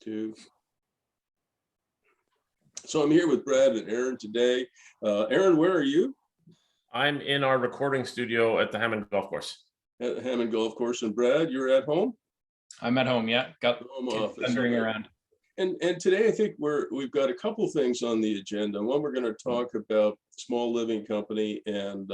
2. So I'm here with Brad and Aaron today. Aaron, where are you? I'm in our recording studio at the Hammond golf course. At the Hammond golf course. And Brad, you're at home? I'm at home, yeah. Got home office. thundering around. And today I think we've got a couple things on the agenda. One, we're going to talk about small living company and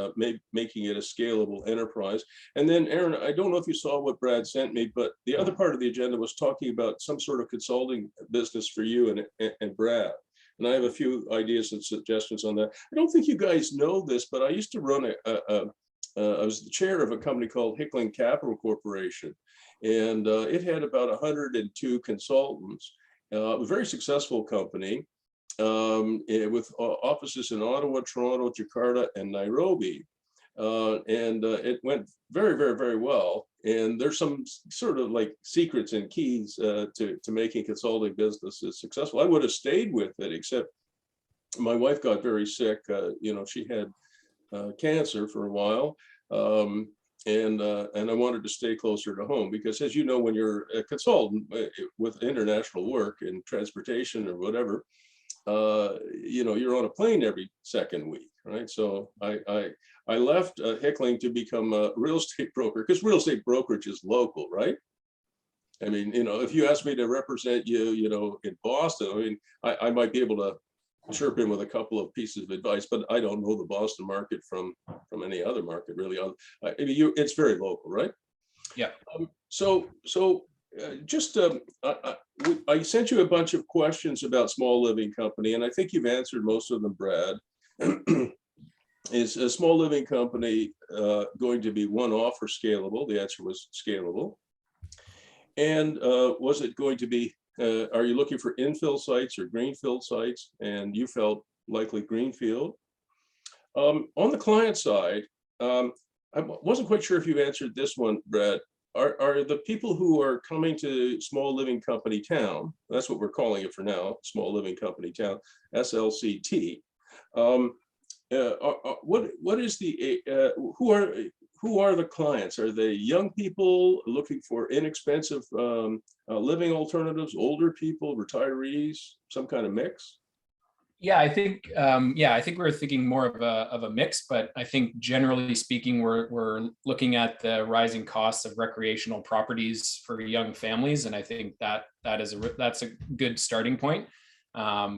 making it a scalable enterprise. And then Aaron, I don't know if you saw what Brad sent me, but the other part of the agenda was talking about some sort of consulting business for you and Brad. And I have a few ideas and suggestions on that. I don't think you guys know this, but I used to run I was the chair of a company called Hickling Capital Corporation, and it had about 102 consultants. A very successful company with offices in Ottawa, Toronto, Jakarta, and Nairobi. It went very, very, very well. And there's some sort of like secrets and keys to making consulting businesses successful. I would have stayed with it, except my wife got very sick. She had cancer for a while. And I wanted to stay closer to home because, as you know, when you're a consultant with international work in transportation or whatever, you're on a plane every second week, right? So I left Hickling to become a real estate broker, because real estate brokerage is local, right? I mean, if you ask me to represent you, in Boston, I mean, I might be able to chirp in with a couple of pieces of advice, but I don't know the Boston market from any other market really. I mean, it's very local, right? Yeah. I sent you a bunch of questions about small living company, and I think you've answered most of them, Brad. Is a small living company going to be one-off or scalable? The answer was scalable. And was it going to be are you looking for infill sites or greenfield sites? And you felt likely greenfield. On the client side, I wasn't quite sure if you answered this one, Brad. Are the people who are coming to small living company town, that's what we're calling it for now, small living company town, SLCT. What is the who are the clients? Are they young people looking for inexpensive living alternatives, older people, retirees, some kind of mix? Yeah, I think we're thinking more of a mix, but I think generally speaking, we're looking at the rising costs of recreational properties for young families, and I think that's a good starting point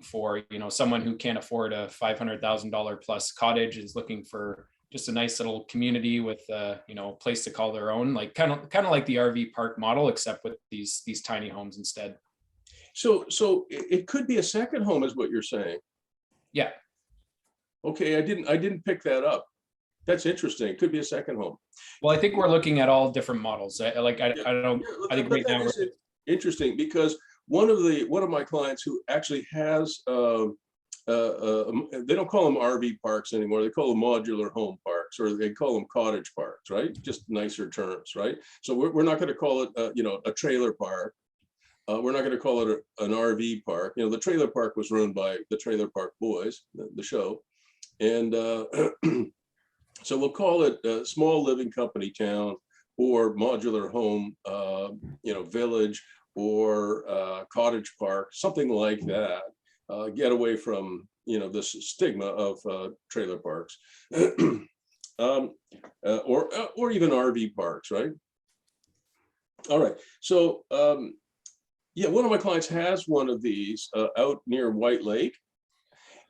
for someone who can't afford a $500,000 plus cottage, is looking for just a nice little community with place to call their own, like kind of like the RV park model, except with these tiny homes instead. So it could be a second home, is what you're saying? Yeah. Okay, I didn't pick that up. That's interesting. It could be a second home. Well, I think we're looking at all different models. I think right now we're interesting, because one of my clients who actually has they don't call them RV parks anymore. They call them modular home parks, or they call them cottage parks, right? Just nicer terms, right? So we're not going to call it a trailer park. We're not going to call it an RV park. The trailer park was run by the Trailer Park Boys, the show. And so we'll call it a small living company town, or modular home, village, or cottage park, something like that. Get away from, this stigma of trailer parks, or even RV parks, right? All right. So, one of my clients has one of these out near White Lake,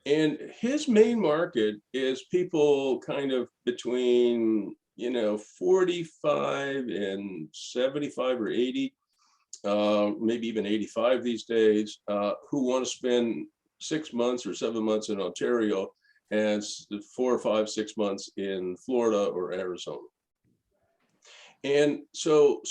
and his main market is people kind of between 45 and 75 or 80, maybe even 85 these days, who want to spend 6 months or 7 months in Ontario and 4 or 5, 6 months in Florida or Arizona. And so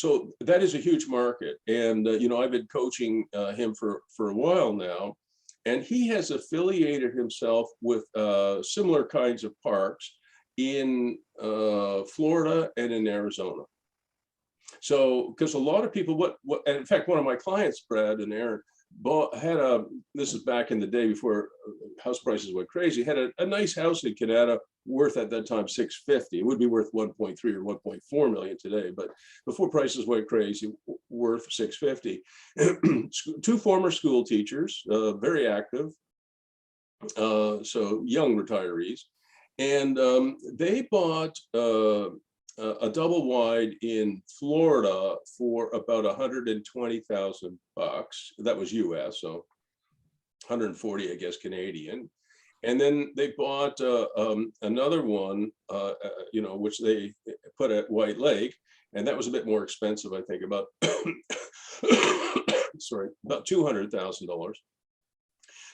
that is a huge market. And, I've been coaching him for a while now, and he has affiliated himself with similar kinds of parks in Florida and in Arizona. So, because a lot of people, and in fact, one of my clients, Brad and Aaron, had a, this is back in the day before house prices went crazy, had a nice house in Canada worth at that time 650. It would be worth 1.3 or 1.4 million today, but before prices went crazy, worth 650. Two former school teachers, very active, so young retirees, and they bought a double wide in Florida for about $120,000. That was US, so 140, I guess, Canadian. And then they bought another one, which they put at White Lake, and that was a bit more expensive, I think, about sorry, about $200,000.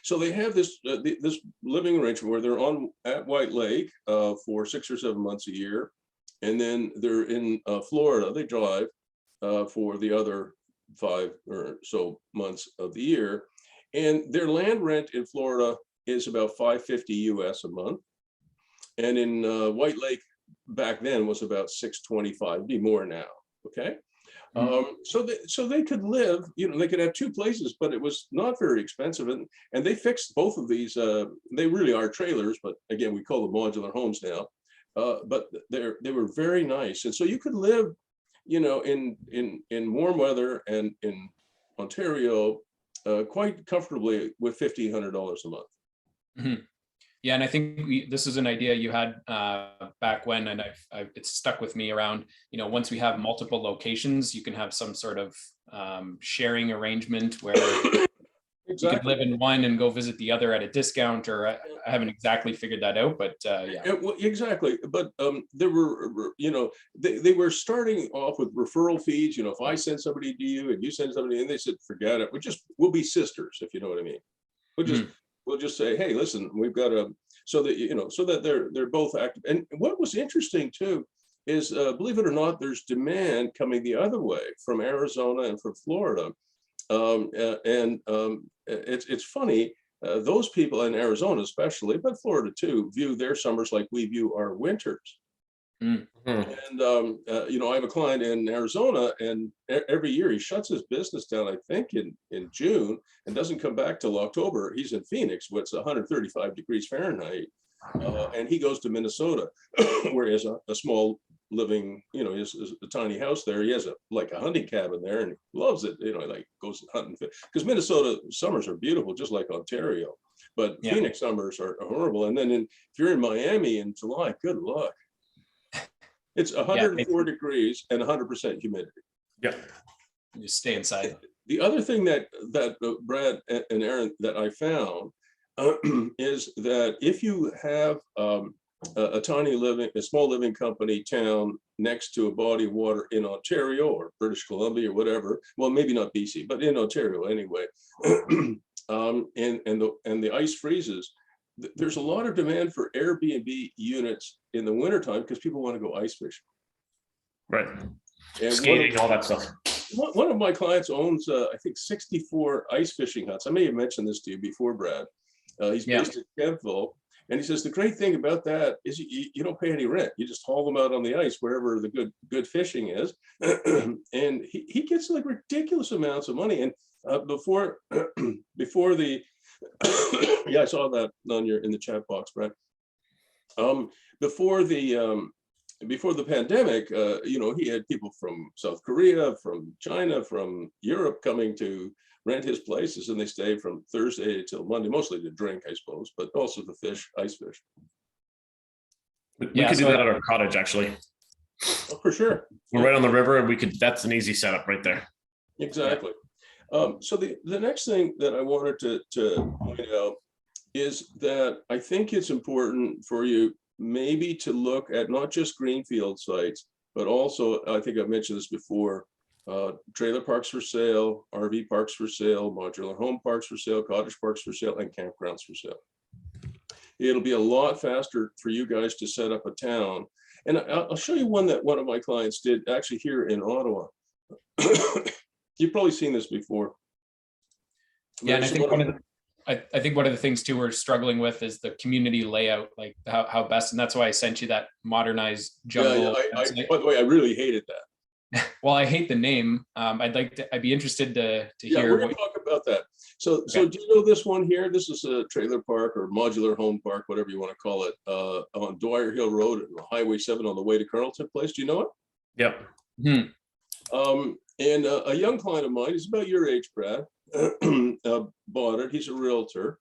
So they have this this living arrangement where they're on at White Lake for 6 or 7 months a year. And then they're in Florida, they drive for the other 5 or so months of the year. And their land rent in Florida is about $550 US a month. And in White Lake back then was about $625, be more now, okay? So they could live, they could have 2 places, but it was not very expensive. And they fixed both of these, they really are trailers, but again, we call them modular homes now. But they were very nice, and so you could live, in warm weather and in Ontario quite comfortably with $1,500 a month. Mm-hmm. Yeah, and I think this is an idea you had back when, and it's stuck with me around. Once we have multiple locations, you can have some sort of sharing arrangement where. Exactly. You could live in one and go visit the other at a discount, or I haven't exactly figured that out, but yeah. Well, exactly. But there were, they were starting off with referral fees. If I send somebody to you and you send somebody, and they said, forget it. We'll be sisters, if you know what I mean. We'll just say, hey, listen, we've got so that they're both active. And what was interesting too is, believe it or not, there's demand coming the other way from Arizona and from Florida. It's funny, those people in Arizona especially, but Florida too, view their summers like we view our winters. Mm-hmm. And I have a client in Arizona, and every year he shuts his business down, I think in June, and doesn't come back till October. He's in Phoenix, where it's 135 degrees Fahrenheit, and he goes to Minnesota, where he has a small living, his a tiny house there. He has a hunting cabin there, and he loves it. Like goes hunting, because Minnesota summers are beautiful, just like Ontario, but yeah. Phoenix summers are horrible. And then if you're in Miami in July, good luck. It's 104 degrees and 100% humidity. Yeah, you just stay inside. The other thing that Brad and Aaron that I found is that if you have a small living company town next to a body of water in Ontario or British Columbia or whatever, well, maybe not BC, but in Ontario anyway, and the ice freezes, there's a lot of demand for Airbnb units in the wintertime because people want to go ice fishing. Right. And skating, all that stuff. One of my clients owns, I think, 64 ice fishing huts. I may have mentioned this to you before, Brad. He's based in Kempville. And he says, the great thing about that is you don't pay any rent. You just haul them out on the ice wherever the good fishing is. And he gets like ridiculous amounts of money. And before the, yeah, I saw that in the chat box, Brad. Before the pandemic, he had people from South Korea, from China, from Europe coming to rent his places, and they stay from Thursday till Monday, mostly to drink, I suppose, but also to fish, ice fish. We could do that at our cottage, actually. Oh, for sure. We're right on the river, and that's an easy setup right there. Exactly. So the next thing that I wanted to point out is that I think it's important for you maybe to look at not just greenfield sites, but also, I think I've mentioned this before, trailer parks for sale, RV parks for sale, modular home parks for sale, cottage parks for sale, and campgrounds for sale. It'll be a lot faster for you guys to set up a town. And I'll show you one that one of my clients did actually here in Ottawa. You've probably seen this before. Yeah, and I think one of the things too we're struggling with is the community layout, like how best, and that's why I sent you that modernized jungle. Yeah, by the way, I really hated that. Well, I hate the name. I'd be interested to Yeah, hear we're gonna what. talk about that. So Okay. do you know this one here? This is a trailer park or modular home park, whatever you want to call it, on Dwyer Hill Road, Highway 7 on the way to Carrollton Place. Do you know it? Yep. Hmm. And a young client of mine, he's about your age, Brad, bought it. He's a realtor,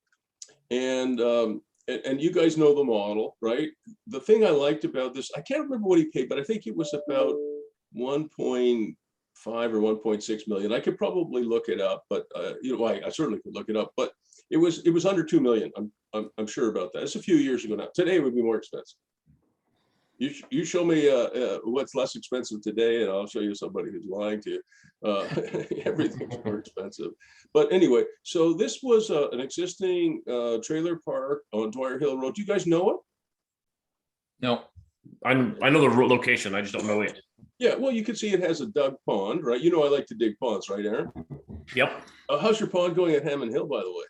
and you guys know the model, right? The thing I liked about this, I can't remember what he paid, but I think it was about 1.5 or 1.6 million. I could probably look it up, but I certainly could look it up. But it was under 2 million. I'm sure about that. It's a few years ago now. Today it would be more expensive. You show me what's less expensive today, and I'll show you somebody who's lying to you. Everything's more expensive. But anyway, so this was an existing trailer park on Dwyer Hill Road. Do you guys know it? No. I know the location. I just don't know it. Yeah, well, you can see it has a dug pond, right? You know I like to dig ponds, right, Aaron? Yep. How's your pond going at Hammond Hill, by the way?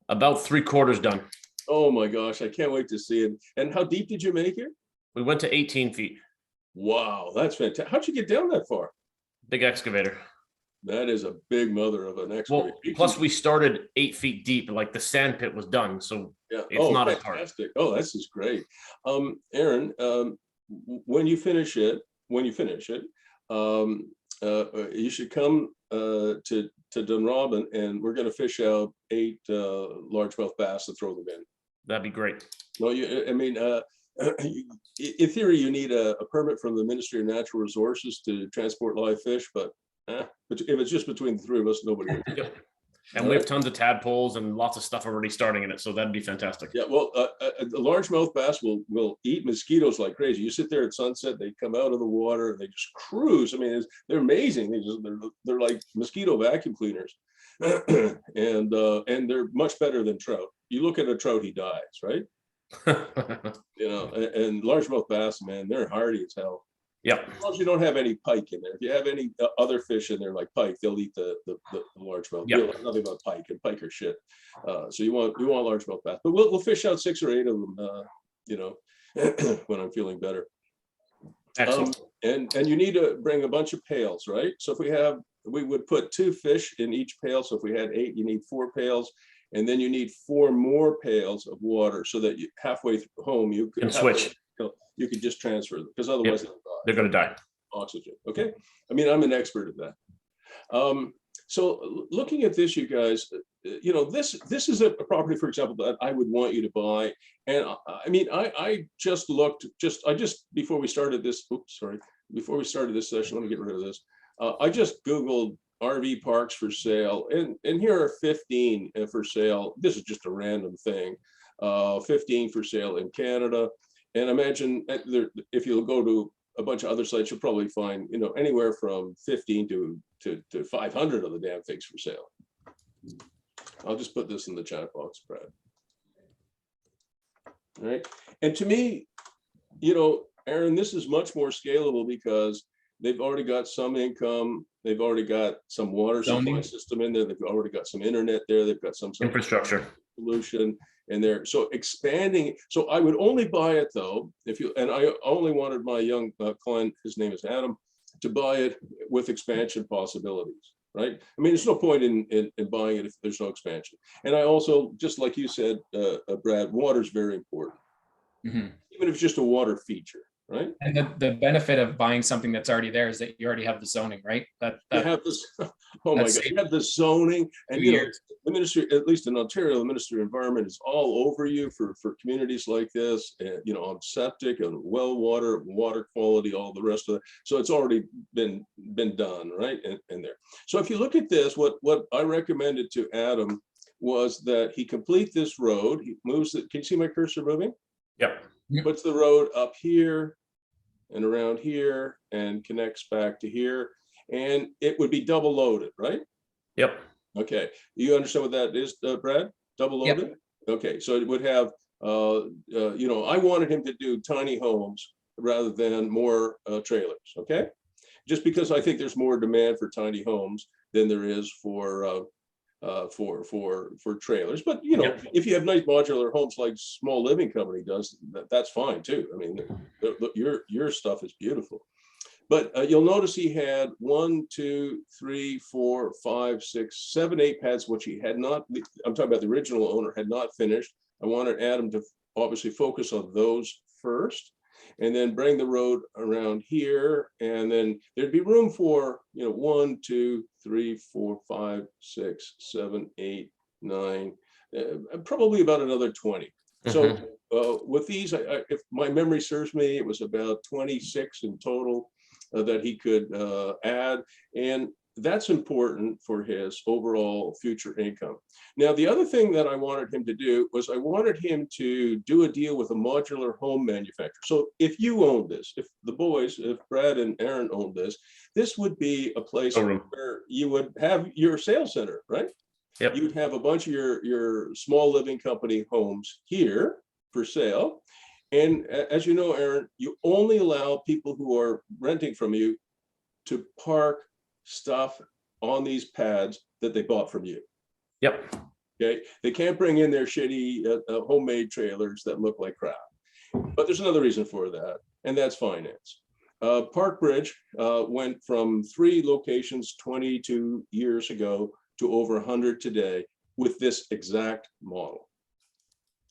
About 3/4 done. Oh my gosh, I can't wait to see it. And how deep did you make it? We went to 18 feet. Wow, that's fantastic. How'd you get down that far? Big excavator. That is a big mother of an excavator. Well, plus we started 8 feet deep. Like the sand pit was done, so yeah, it's not as hard. Fantastic. Oh, this is great. Aaron, when you finish it, you should come to Dunrobin, and we're going to fish out 8 largemouth bass and throw them in. That'd be great. No, I mean, in theory, you need a permit from the Ministry of Natural Resources to transport live fish, but if it's just between the 3 of us, nobody would. Yep. And we have tons of tadpoles and lots of stuff already starting in it, so that'd be fantastic. Yeah, well, a largemouth bass will eat mosquitoes like crazy. You sit there at sunset, they come out of the water, and they just cruise. I mean, they're amazing. They're like mosquito vacuum cleaners, and they're much better than trout. You look at a trout, he dies, right? And largemouth bass, man, they're hardy as hell. Yep. As long as you don't have any pike in there. If you have any other fish in there like pike, they'll eat the largemouth. Yep. You know nothing about pike, and pike are shit. So you want largemouth bass, but we'll fish out 6 or 8 of them. When I'm feeling better. Excellent. And you need to bring a bunch of pails, right? So we would put 2 fish in each pail. So if we had 8, you need 4 pails. And then you need 4 more pails of water so that halfway home you can switch. You could just transfer them, because otherwise they're going to die. Oxygen. Okay. I mean, I'm an expert at that. So looking at this, you guys, this is a property, for example, that I would want you to buy. And I mean, I just before we started this, before we started this session, let me get rid of this. I just Googled RV parks for sale, and here are 15 for sale. This is just a random thing. 15 for sale in Canada. And imagine if you'll go to a bunch of other sites, you'll probably find, anywhere from 15 to 500 of the damn things for sale. I'll just put this in the chat box, Brad. All right. And to me, Aaron, this is much more scalable because they've already got some income. They've already got some water supply system in there. They've already got some internet there. They've got some infrastructure solution. And they're so expanding. So I would only buy it though, and I only wanted my young client, his name is Adam, to buy it with expansion possibilities, right? I mean, there's no point in buying it if there's no expansion. And I also, just like you said, Brad, water is very important, even if it's just a water feature, right? And the benefit of buying something that's already there is that you already have the zoning, right? You have this. Oh my God! You have the zoning, and the ministry, at least in Ontario, the Ministry of Environment is all over you for communities like this, and on septic and well water quality, all the rest of it. So it's already been done, right? And there. So if you look at this, what I recommended to Adam was that he complete this road. He moves it. Can you see my cursor moving? Yep. Puts the road up here and around here and connects back to here, and it would be double loaded, right? Yep. Okay, you understand what that is, Brad? Double loaded. Yep. Okay, so it would have I wanted him to do tiny homes rather than more trailers. Okay, just because I think there's more demand for tiny homes than there is for trailers. But if you have nice modular homes like Small Living Company does, that's fine too. I mean, your stuff is beautiful. But you'll notice he had 1, 2, 3, 4, 5, 6, 7, 8 pads, which he had not, I'm talking about the original owner, had not finished. I wanted Adam to obviously focus on those first, and then bring the road around here. And then there'd be room for, 1, 2, 3, 4, 5, 6, 7, 8, 9, probably about another 20. So with these, if my memory serves me, it was about 26 in total that he could add. And that's important for his overall future income. Now, the other thing that I wanted him to do was I wanted him to do a deal with a modular home manufacturer. So if you own this, if the boys, if Brad and Aaron owned this, this would be a place where you would have your sales center, right? Yep. You'd have a bunch of your small living company homes here for sale. And as you know, Aaron, you only allow people who are renting from you to park stuff on these pads that they bought from you. Yep. Okay. They can't bring in their shitty homemade trailers that look like crap. But there's another reason for that, and that's finance. Parkbridge went from 3 locations 22 years ago to over 100 today with this exact model.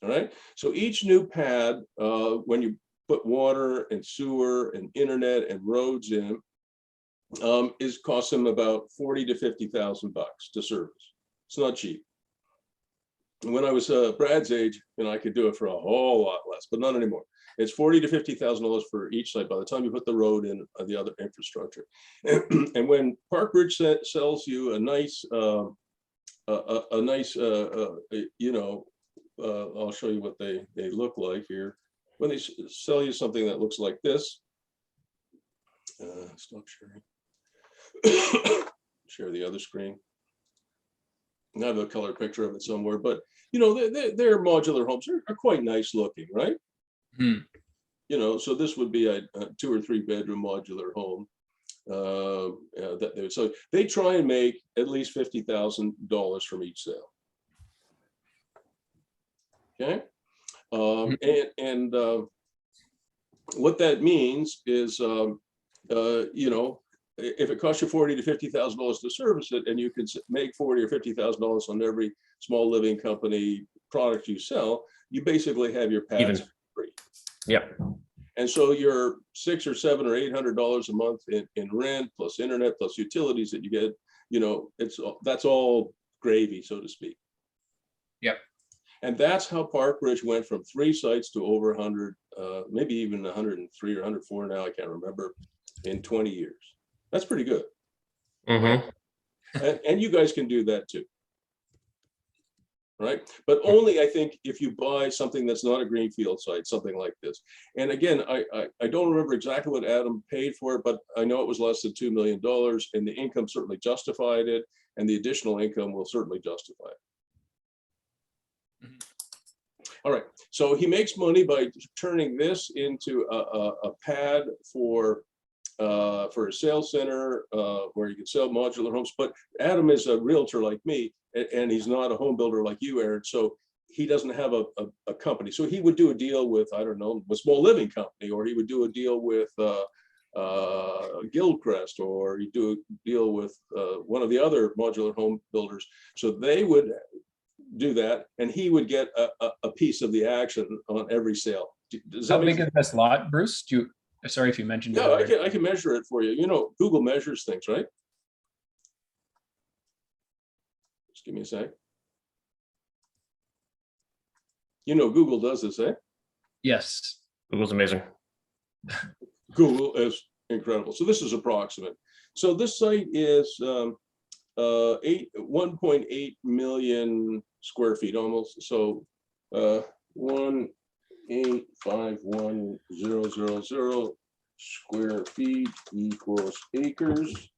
All right. So each new pad, when you put water and sewer and internet and roads in, is cost them about $40,000 to $50,000 to service. It's not cheap. When I was Brad's age, I could do it for a whole lot less, but not anymore. It's $40,000 to $50,000 for each site by the time you put the road in the other infrastructure. And when Parkbridge sells you a nice, I'll show you what they look like here. When they sell you something that looks like this, stop sharing. Share the other screen. I have a color picture of it somewhere, but their modular homes are quite nice looking, right? So this would be a 2 or 3 bedroom modular home. So they try and make at least $50,000 from each sale. Okay, and what that means is, if it costs you $40,000 to $50,000 to service it, and you can make $40,000 or $50,000 on every small living company product you sell, you basically have your pads free. Yep. And so your $600 or $700 or $800 a month in rent plus internet plus utilities that you get, that's all gravy, so to speak. Yep. And that's how Parkbridge went from 3 sites to over 100, maybe even 103 or 104 now, I can't remember, in 20 years. That's pretty good. And you guys can do that too. Right? But only, I think, if you buy something that's not a greenfield site, something like this. And again, I don't remember exactly what Adam paid for it, but I know it was less than $2 million, and the income certainly justified it, and the additional income will certainly justify it. All right, so he makes money by turning this into a pad for a sales center where you can sell modular homes. But Adam is a realtor like me, and he's not a home builder like you, Aaron. So he doesn't have a company. So he would do a deal with, I don't know, a small living company, or he would do a deal with Gilcrest, or he'd do a deal with one of the other modular home builders. So they would do that, and he would get a piece of the action on every sale. How big is this lot, Bruce? Sorry if you mentioned it. Yeah, I can measure it for you. Google measures things, right? Just give me a sec. Google does this, eh? Yes. Google's amazing. Google is incredible. So this is approximate. So this site is 1.8 million square feet almost. So 1,851,000 square feet equals acres.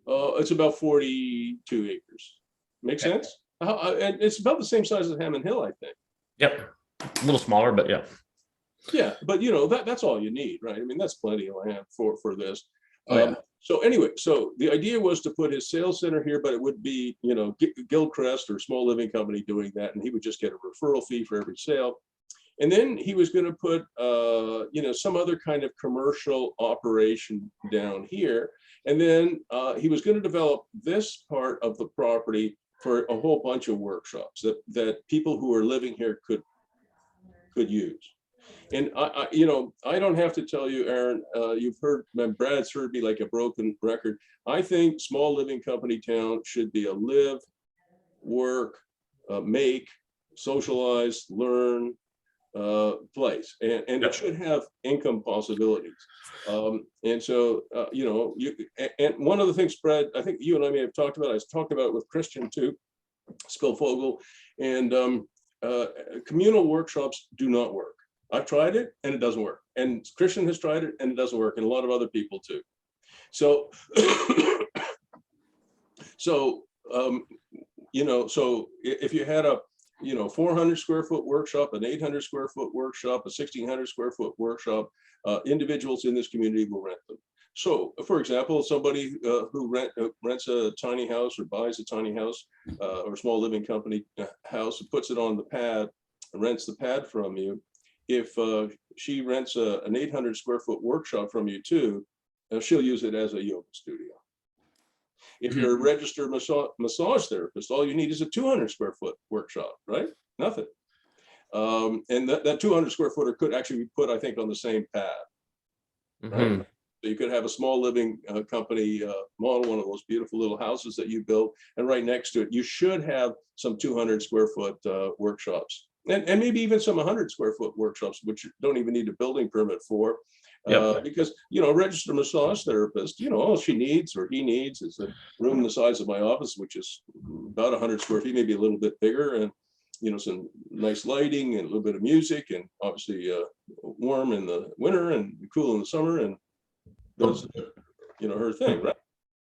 It's about 42 acres. Make sense? And it's about the same size as Hammond Hill, I think. Yep. A little smaller, but yeah. Yeah, but that's all you need, right? I mean, that's plenty of land for this. So anyway, so the idea was to put his sales center here, but it would be, Gilcrest or small living company doing that, and he would just get a referral fee for every sale. And then he was going to put, some other kind of commercial operation down here. And then he was going to develop this part of the property for a whole bunch of workshops that people who are living here could use. And I don't have to tell you, Aaron, you've heard, Brad's heard me like a broken record. I think small living company town should be a live, work, make, socialize, learn place, and it should have income possibilities. And so, and one of the things, Brad, I think you and I may have talked about, I talked about it with Christian too, Spilfogel, and communal workshops do not work. I've tried it and it doesn't work. And Christian has tried it and it doesn't work. And a lot of other people too. So, so if you had a 400 square foot workshop, an 800 square foot workshop, a 1600 square foot workshop, individuals in this community will rent them. So, for example, somebody who rents a tiny house or buys a tiny house or a small living company house and puts it on the pad, rents the pad from you. If she rents an 800 square foot workshop from you too, she'll use it as a yoga studio. If you're a registered massage therapist, all you need is a 200 square foot workshop, right? Nothing. And that 200 square footer could actually be put, I think, on the same pad. Right? So you could have a small living company model, one of those beautiful little houses that you built, and right next to it, you should have some 200 square foot workshops. And maybe even some 100 square foot workshops, which you don't even need a building permit for. Because, a registered massage therapist, all she needs or he needs is a room the size of my office, which is about 100 square feet, maybe a little bit bigger, and, some nice lighting and a little bit of music, and obviously warm in the winter and cool in the summer, and those, her thing, right?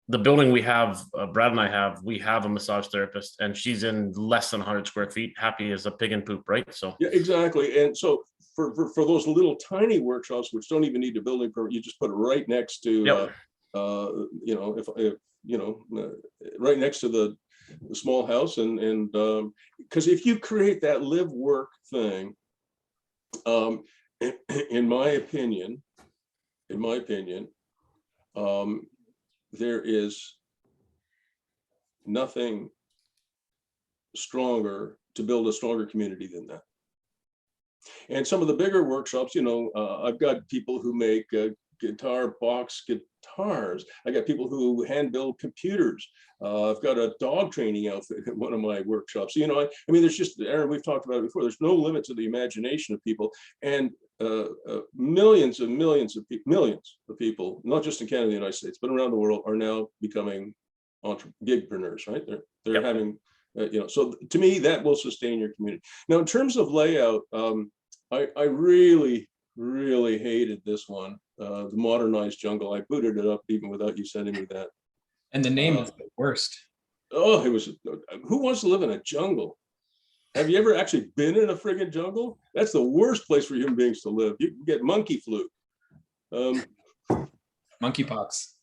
The building we have, Brad and I have, we have a massage therapist, and she's in less than 100 square feet, happy as a pig in poop, right? So yeah, exactly. And so for those little tiny workshops, which don't even need a building permit, you just put it right next to, right next to the small house, and because if you create that live work thing, in my opinion, there is nothing stronger to build a stronger community than that. And some of the bigger workshops, I've got people who make guitar box guitars. I got people who hand build computers. I've got a dog training outfit at one of my workshops. There's just, Aaron, we've talked about it before, there's no limit to the imagination of people. And millions of people, not just in Canada and the United States, but around the world, are now becoming gigpreneurs, right? They're having, so to me, that will sustain your community. Now, in terms of layout, I really hated this one, the modernized jungle. I booted it up even without you sending me that. And the name is the worst. Oh, it was, who wants to live in a jungle? Have you ever actually been in a friggin' jungle? That's the worst place for human beings to live. You can get monkey flu. Monkeypox.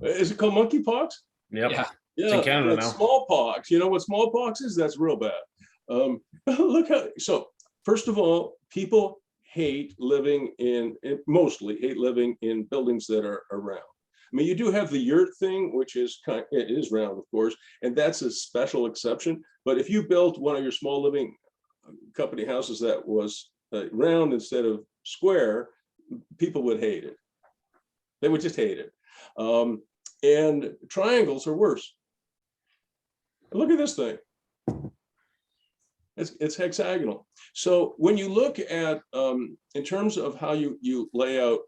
Is it called monkeypox? Yep. Yeah. It's in Canada now. Smallpox. You know what smallpox is? That's real bad. Look how, so first of all, people mostly hate living in buildings that are round. I mean, you do have the yurt thing, which is it is round, of course, and that's a special exception. But if you built one of your small living company houses that was round instead of square, people would hate it. They would just hate it. And triangles are worse. Look at this thing. It's hexagonal. So when you look at, in terms of how you lay out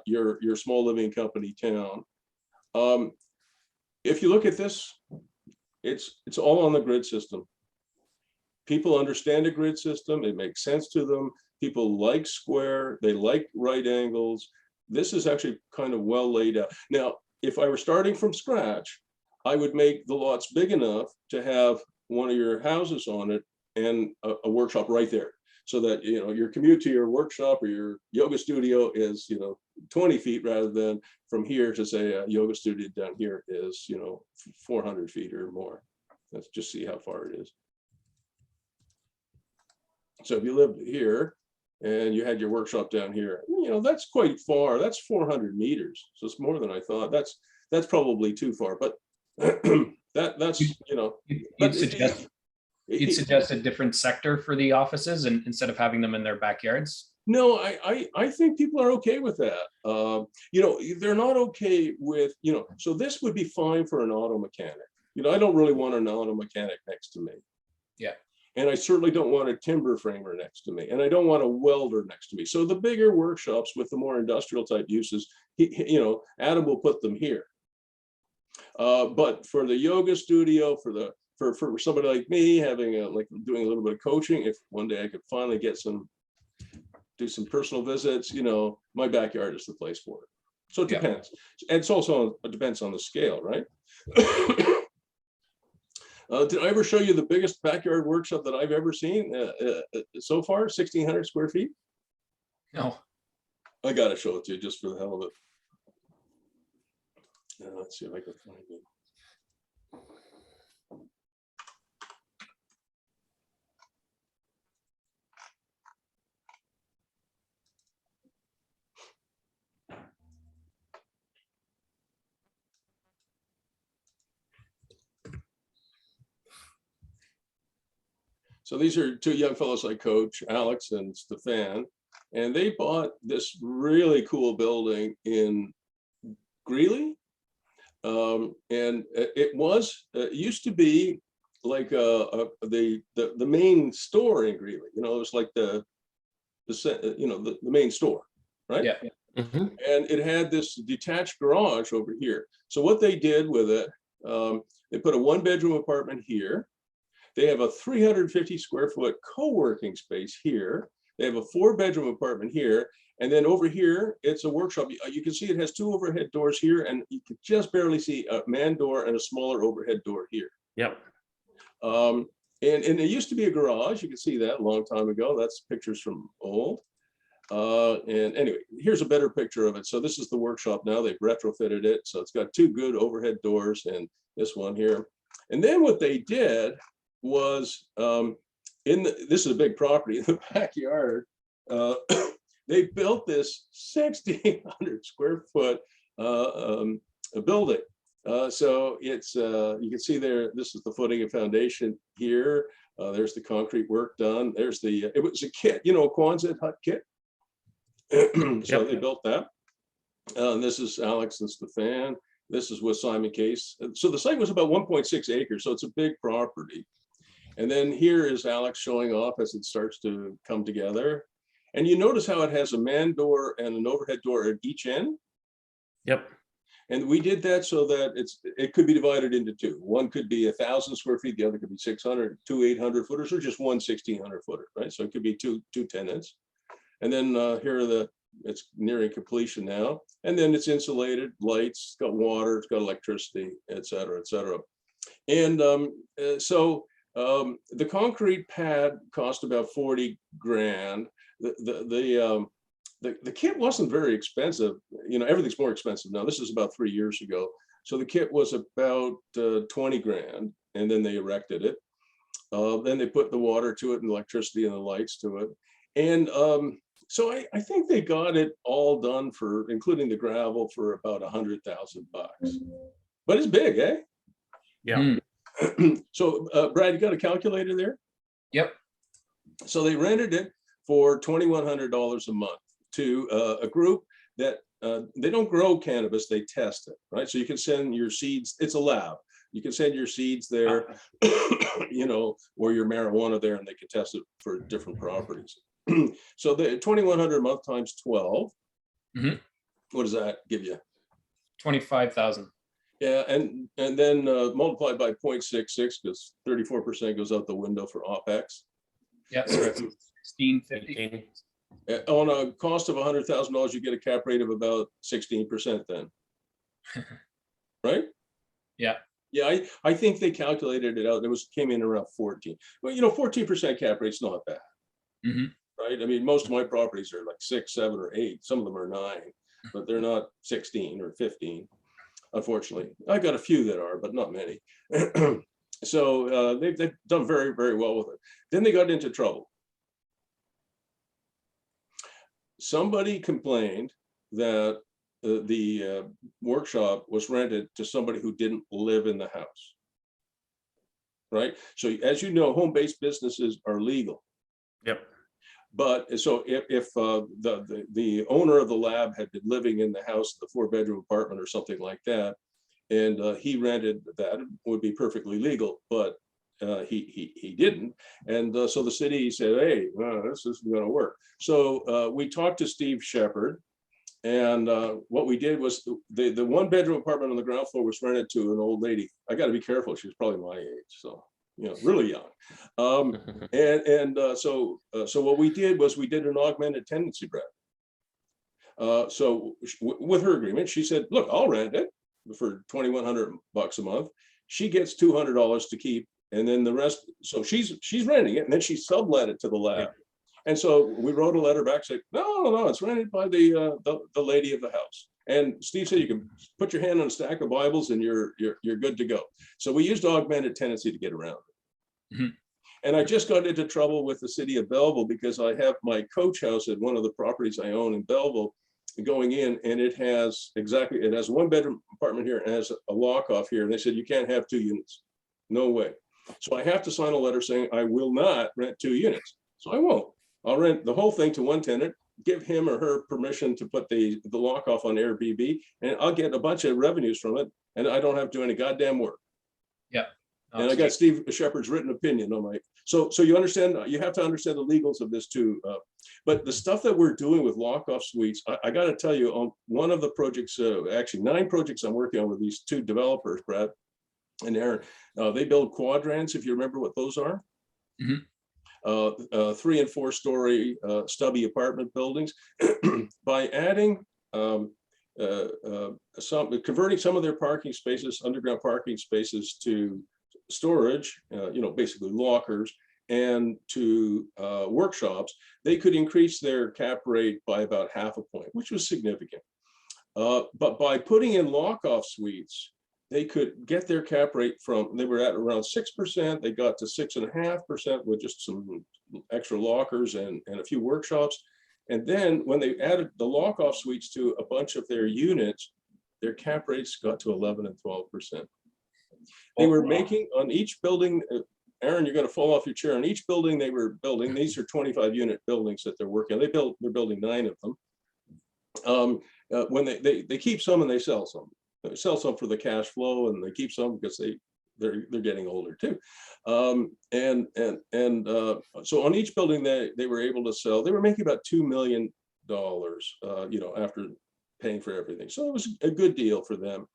your small living company town, if you look at this, it's all on the grid system. People understand a grid system. It makes sense to them. People like square. They like right angles. This is actually kind of well laid out. Now, if I were starting from scratch, I would make the lots big enough to have one of your houses on it and a workshop right there, so that your commute to your workshop or your yoga studio is 20 feet rather than from here to say a yoga studio down here is 400 feet or more. Let's just see how far it is. So if you lived here, and you had your workshop down here. You know, that's quite far. That's 400 meters. So it's more than I thought. That's probably too far, but that's, you know. You'd suggest a different sector for the offices and instead of having them in their backyards? No, I think people are okay with that. You know, they're not okay with, you know, so this would be fine for an auto mechanic. You know, I don't really want an auto mechanic next to me. Yeah. And I certainly don't want a timber framer next to me. And I don't want a welder next to me. So the bigger workshops with the more industrial type uses, you know, Adam will put them here. But for the yoga studio, for somebody like me having doing a little bit of coaching, if one day I could finally do some personal visits, you know, my backyard is the place for it. So it depends. And it's also, it depends on the scale, right? Did I ever show you the biggest backyard workshop that I've ever seen so far? 1,600 square feet? No. I got to show it to you just for the hell of it. Let's see if I can find it. So these are two young fellows I coach, Alex and Stefan, and they bought this really cool building in Greely. And it used to be like the main store in Greely. You know, it was like the main store, right? Yeah. Mm-hmm. And it had this detached garage over here. So what they did with it, they put a 1-bedroom apartment here. They have a 350 square foot co-working space here. They have a 4-bedroom apartment here. And then over here, it's a workshop. You can see it has 2 overhead doors here, and you can just barely see a man door and a smaller overhead door here. Yep. And it used to be a garage. You can see that a long time ago. That's pictures from old. And anyway, here's a better picture of it. So this is the workshop now. They've retrofitted it. So it's got 2 good overhead doors and this one here. And then what they did was, this is a big property in the backyard. They built this 1,600 square foot building. So it's, you can see there, this is the footing and foundation here. There's the concrete work done. There's it was a kit, you know, a Quonset hut kit. So they built that. This is Alex and Stefan. This is with Simon Case. So the site was about 1.6 acres. So it's a big property. And then here is Alex showing off as it starts to come together. And you notice how it has a man door and an overhead door at each end. Yep. And we did that so that it could be divided into 2. One could be 1,000 square feet, the other could be 600, 2 800 footers, or just 1 1,600 footer, right? So it could be two tenants. And then here are it's nearing completion now. And then it's insulated, lights, it's got water, it's got electricity, et cetera, et cetera. And the concrete pad cost about 40 grand. The kit wasn't very expensive. You know, everything's more expensive now. This is about 3 years ago. So the kit was about 20 grand, and then they erected it. Then they put the water to it and electricity and the lights to it. And so I think they got it all done for, including the gravel, for about $100,000 bucks. But it's big, eh? Yeah. So Brad, you got a calculator there? Yep. So they rented it for $2,100 a month to a group that they don't grow cannabis, they test it, right? So you can send your seeds, it's a lab. You can send your seeds there, you know, or your marijuana there, and they can test it for different properties. So the 2,100 a month times 12, what does that give you? 25,000. Yeah, and then multiplied by 0.66, because 34% goes out the window for OpEx. Yeah, so it's 1650. On a cost of $100,000, you get a cap rate of about 16% then. Right? Yeah. Yeah, I think they calculated it out. It came in around 14. Well, you know, 14% cap rate's not bad. Right? I mean, most of my properties are like 6, 7, or 8. Some of them are 9, but they're not 16 or 15. Unfortunately, I got a few that are, but not many. So they've done very, very well with it. Then they got into trouble. somebody complained that the workshop was rented to somebody who didn't live in the house. Right. So as you know, home-based businesses are legal. Yep. But so if the owner of the lab had been living in the house, the 4-bedroom apartment or something like that, and he rented that, it would be perfectly legal. But he didn't, and so the city said, "Hey, this isn't going to work." So we talked to Steve Shepherd, and what we did was the 1-bedroom apartment on the ground floor was rented to an old lady. I got to be careful; she was probably my age, so really young. So what we did was we did an augmented tenancy, Brad. So with her agreement, she said, "Look, I'll rent it for $2,100 a month. She gets $200 to keep." And then the rest, so she's renting it, and then she sublet it to the lab. Yeah. And so we wrote a letter back saying, no, it's rented by the lady of the house. And Steve said, you can put your hand on a stack of Bibles and you're good to go. So we used augmented tenancy to get around it. Mm-hmm. And I just got into trouble with the city of Belleville because I have my coach house at one of the properties I own in Belleville going in, and it has a 1-bedroom apartment here and has a lock off here. And they said, you can't have 2 units. No way. So I have to sign a letter saying I will not rent 2 units. So I won't. I'll rent the whole thing to one tenant, give him or her permission to put the lock off on Airbnb, and I'll get a bunch of revenues from it, and I don't have to do any goddamn work. Yeah. And I got Steve Shepherd's written opinion on my. So you understand. You have to understand the legals of this too. But the stuff that we're doing with lock-off suites, I got to tell you, on one of the projects, actually 9 projects I'm working on with these 2 developers, Brad and Aaron, they build quadrants, if you remember what those are. Mm-hmm. 3 and 4 story stubby apartment buildings. By adding converting some of their parking spaces, underground parking spaces, to storage, basically lockers, and to workshops, they could increase their cap rate by about half a point, which was significant. But by putting in lock-off suites, they could get their cap rate they were at around 6%, they got to 6.5% with just some extra lockers and a few workshops. And then when they added the lock-off suites to a bunch of their units, their cap rates got to 11 and 12%. They were making on each building, Aaron, you're going to fall off your chair. On each building they were building, these are 25 unit buildings that they're working on. They're building 9 of them. When they keep some and they sell some. They sell some for the cash flow, and they keep some because they're getting older too. So on each building they were able to sell. They were making about $2 million, after paying for everything. So it was a good deal for them.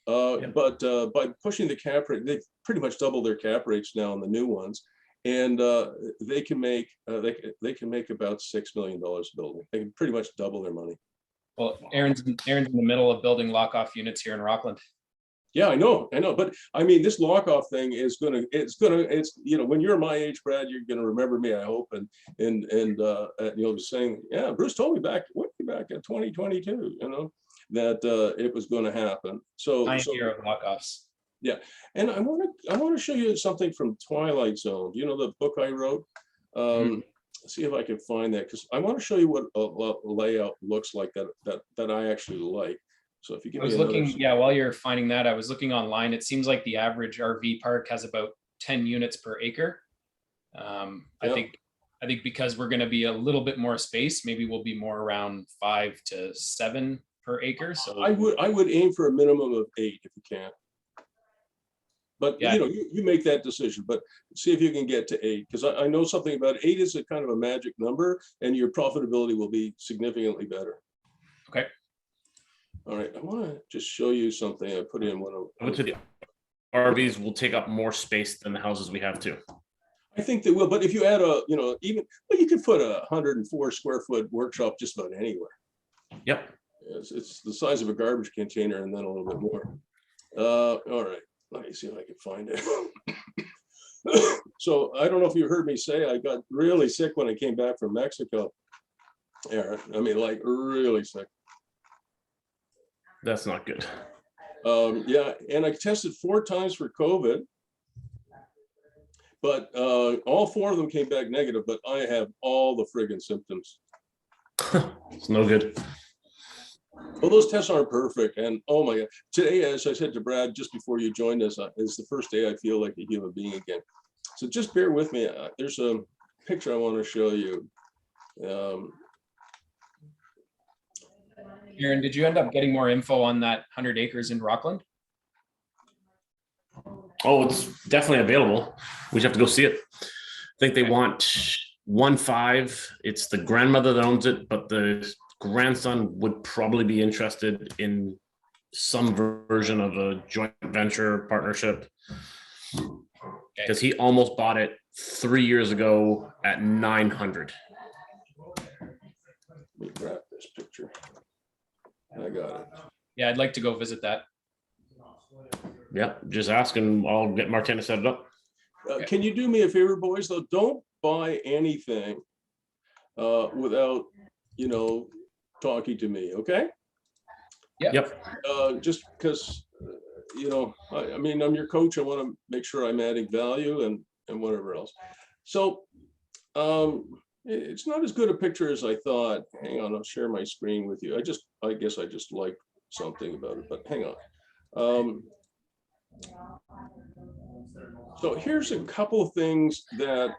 But by pushing the cap rate, they've pretty much doubled their cap rates now on the new ones, and they can make about $6 million a building. They can pretty much double their money. Well, Aaron's in the middle of building lock-off units here in Rockland. Yeah, I know. But I mean, this lock-off thing is when you're my age, Brad, you're gonna remember me, I hope, and you'll be saying, yeah, Bruce told me back in 2022, that it was going to happen. So pioneer of lock-offs. Yeah, and I want to show you something from Twilight Zone. The book I wrote. See if I can find that, because I want to show you what a layout looks like that I actually like. So if you give me while you're finding that, I was looking online. It seems like the average RV park has about 10 units per acre. I think because we're going to be a little bit more space, maybe we'll be more around 5 to 7 per acre. So I would aim for a minimum of 8 if you can. But you make that decision, but see if you can get to 8, because I know something about 8 is a kind of a magic number, and your profitability will be significantly better. Okay. All right, I want to just show you something. I put in one of the RVs will take up more space than the houses we have too. I think they will, but if you add you could put a 104 square foot workshop just about anywhere. Yep. It's the size of a garbage container and then a little bit more. All right. Let me see if I can find it. So I don't know if you heard me say I got really sick when I came back from Mexico. Aaron, like really sick. That's not good. Yeah, and I tested 4 times for COVID, but all 4 of them came back negative. But I have all the friggin' symptoms. It's no good. Well, those tests aren't perfect. And oh my God, today, as I said to Brad, just before you joined us, is the first day I feel like a human being again. So just bear with me. There's a picture I want to show you. Aaron, did you end up getting more info on that 100 acres in Rockland? Oh, it's definitely available. We just have to go see it. I think they want 1.5. It's the grandmother that owns it, but the grandson would probably be interested in some version of a joint venture partnership, because he almost bought it 3 years ago at 900. Let me grab this picture. I got it. Yeah, I'd like to go visit that. Yeah, just ask and I'll get Martin to set it up. Can you do me a favor, boys, though? Don't buy anything without, talking to me, okay? Yep. Just because, I mean, I'm your coach. I want to make sure I'm adding value and whatever else. So it's not as good a picture as I thought. Hang on, I'll share my screen with you. I guess I just like something about it, but hang on. So here's a couple of things that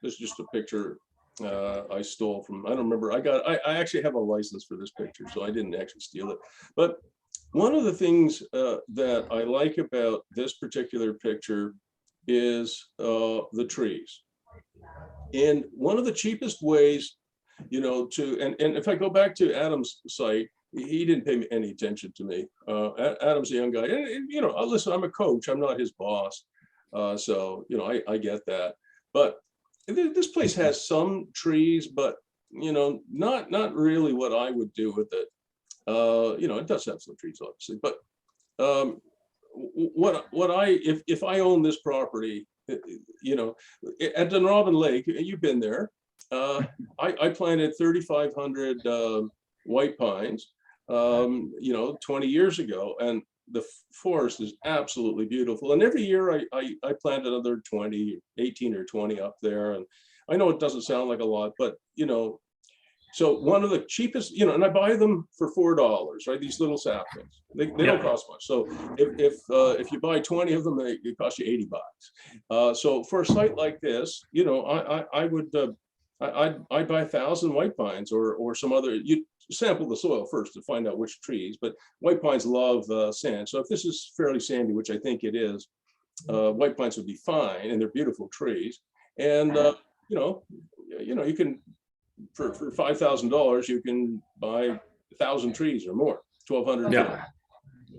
this is just a picture I stole from, I don't remember. I actually have a license for this picture, so I didn't actually steal it. But one of the things that I like about this particular picture is the trees. And one of the cheapest ways, and if I go back to Adam's site, he didn't pay any attention to me. Adam's a young guy, and listen, I'm a coach. I'm not his boss, so I get that. But this place has some trees, but not really what I would do with it. It does have some trees, obviously, but if I own this property, at Dunrobin Lake, you've been there. I planted 3,500 white pines, 20 years ago, and the forest is absolutely beautiful. And every year I plant another 18 or 20 up there. And I know it doesn't sound like a lot, but so one of the cheapest, and I buy them for $4, right? These little saplings, they don't cost much. So if you buy 20 of them, it costs you $80. So for a site like this, I'd buy 1,000 white pines or some other. You sample the soil first to find out which trees, but white pines love sand. So if this is fairly sandy, which I think it is, white pines would be fine, and they're beautiful trees. And you can, for $5,000, you can buy 1,000 trees or more, 1,200. Yeah.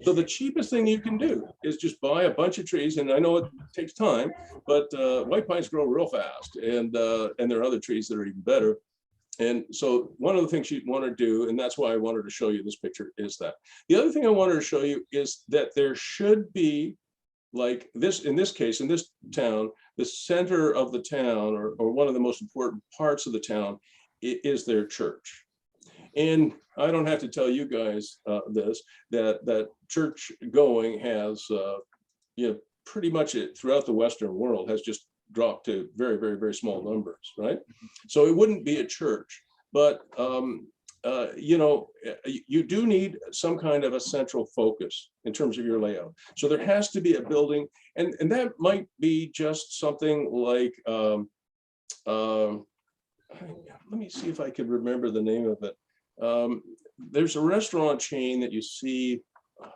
So the cheapest thing you can do is just buy a bunch of trees, and I know it takes time, but white pines grow real fast, and there are other trees that are even better. And so one of the things you'd want to do, and that's why I wanted to show you this picture, is that. The other thing I wanted to show you is that there should be, like this, in this case, in this town, the center of the town, or one of the most important parts of the town, is their church. And I don't have to tell you guys this, that church going has, pretty much throughout the Western world has just dropped to very, very, very small numbers, right? So it wouldn't be a church, but you do need some kind of a central focus in terms of your layout. So there has to be a building, and that might be just something like, let me see if I can remember the name of it. There's a restaurant chain that you see,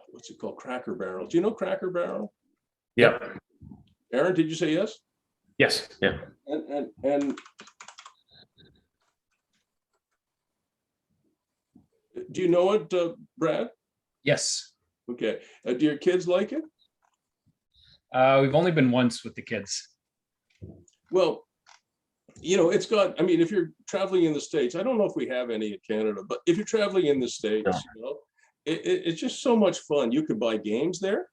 what's it called? Cracker Barrel. Do you know Cracker Barrel? Yeah. Aaron, did you say yes? Yes. Yeah. And do you know it, Brad? Yes. Okay. Do your kids like it? We've only been once with the kids. Well, it's got, I mean, if you're traveling in the States, I don't know if we have any in Canada, but if you're traveling in the States, it's just so much fun. You could buy games there.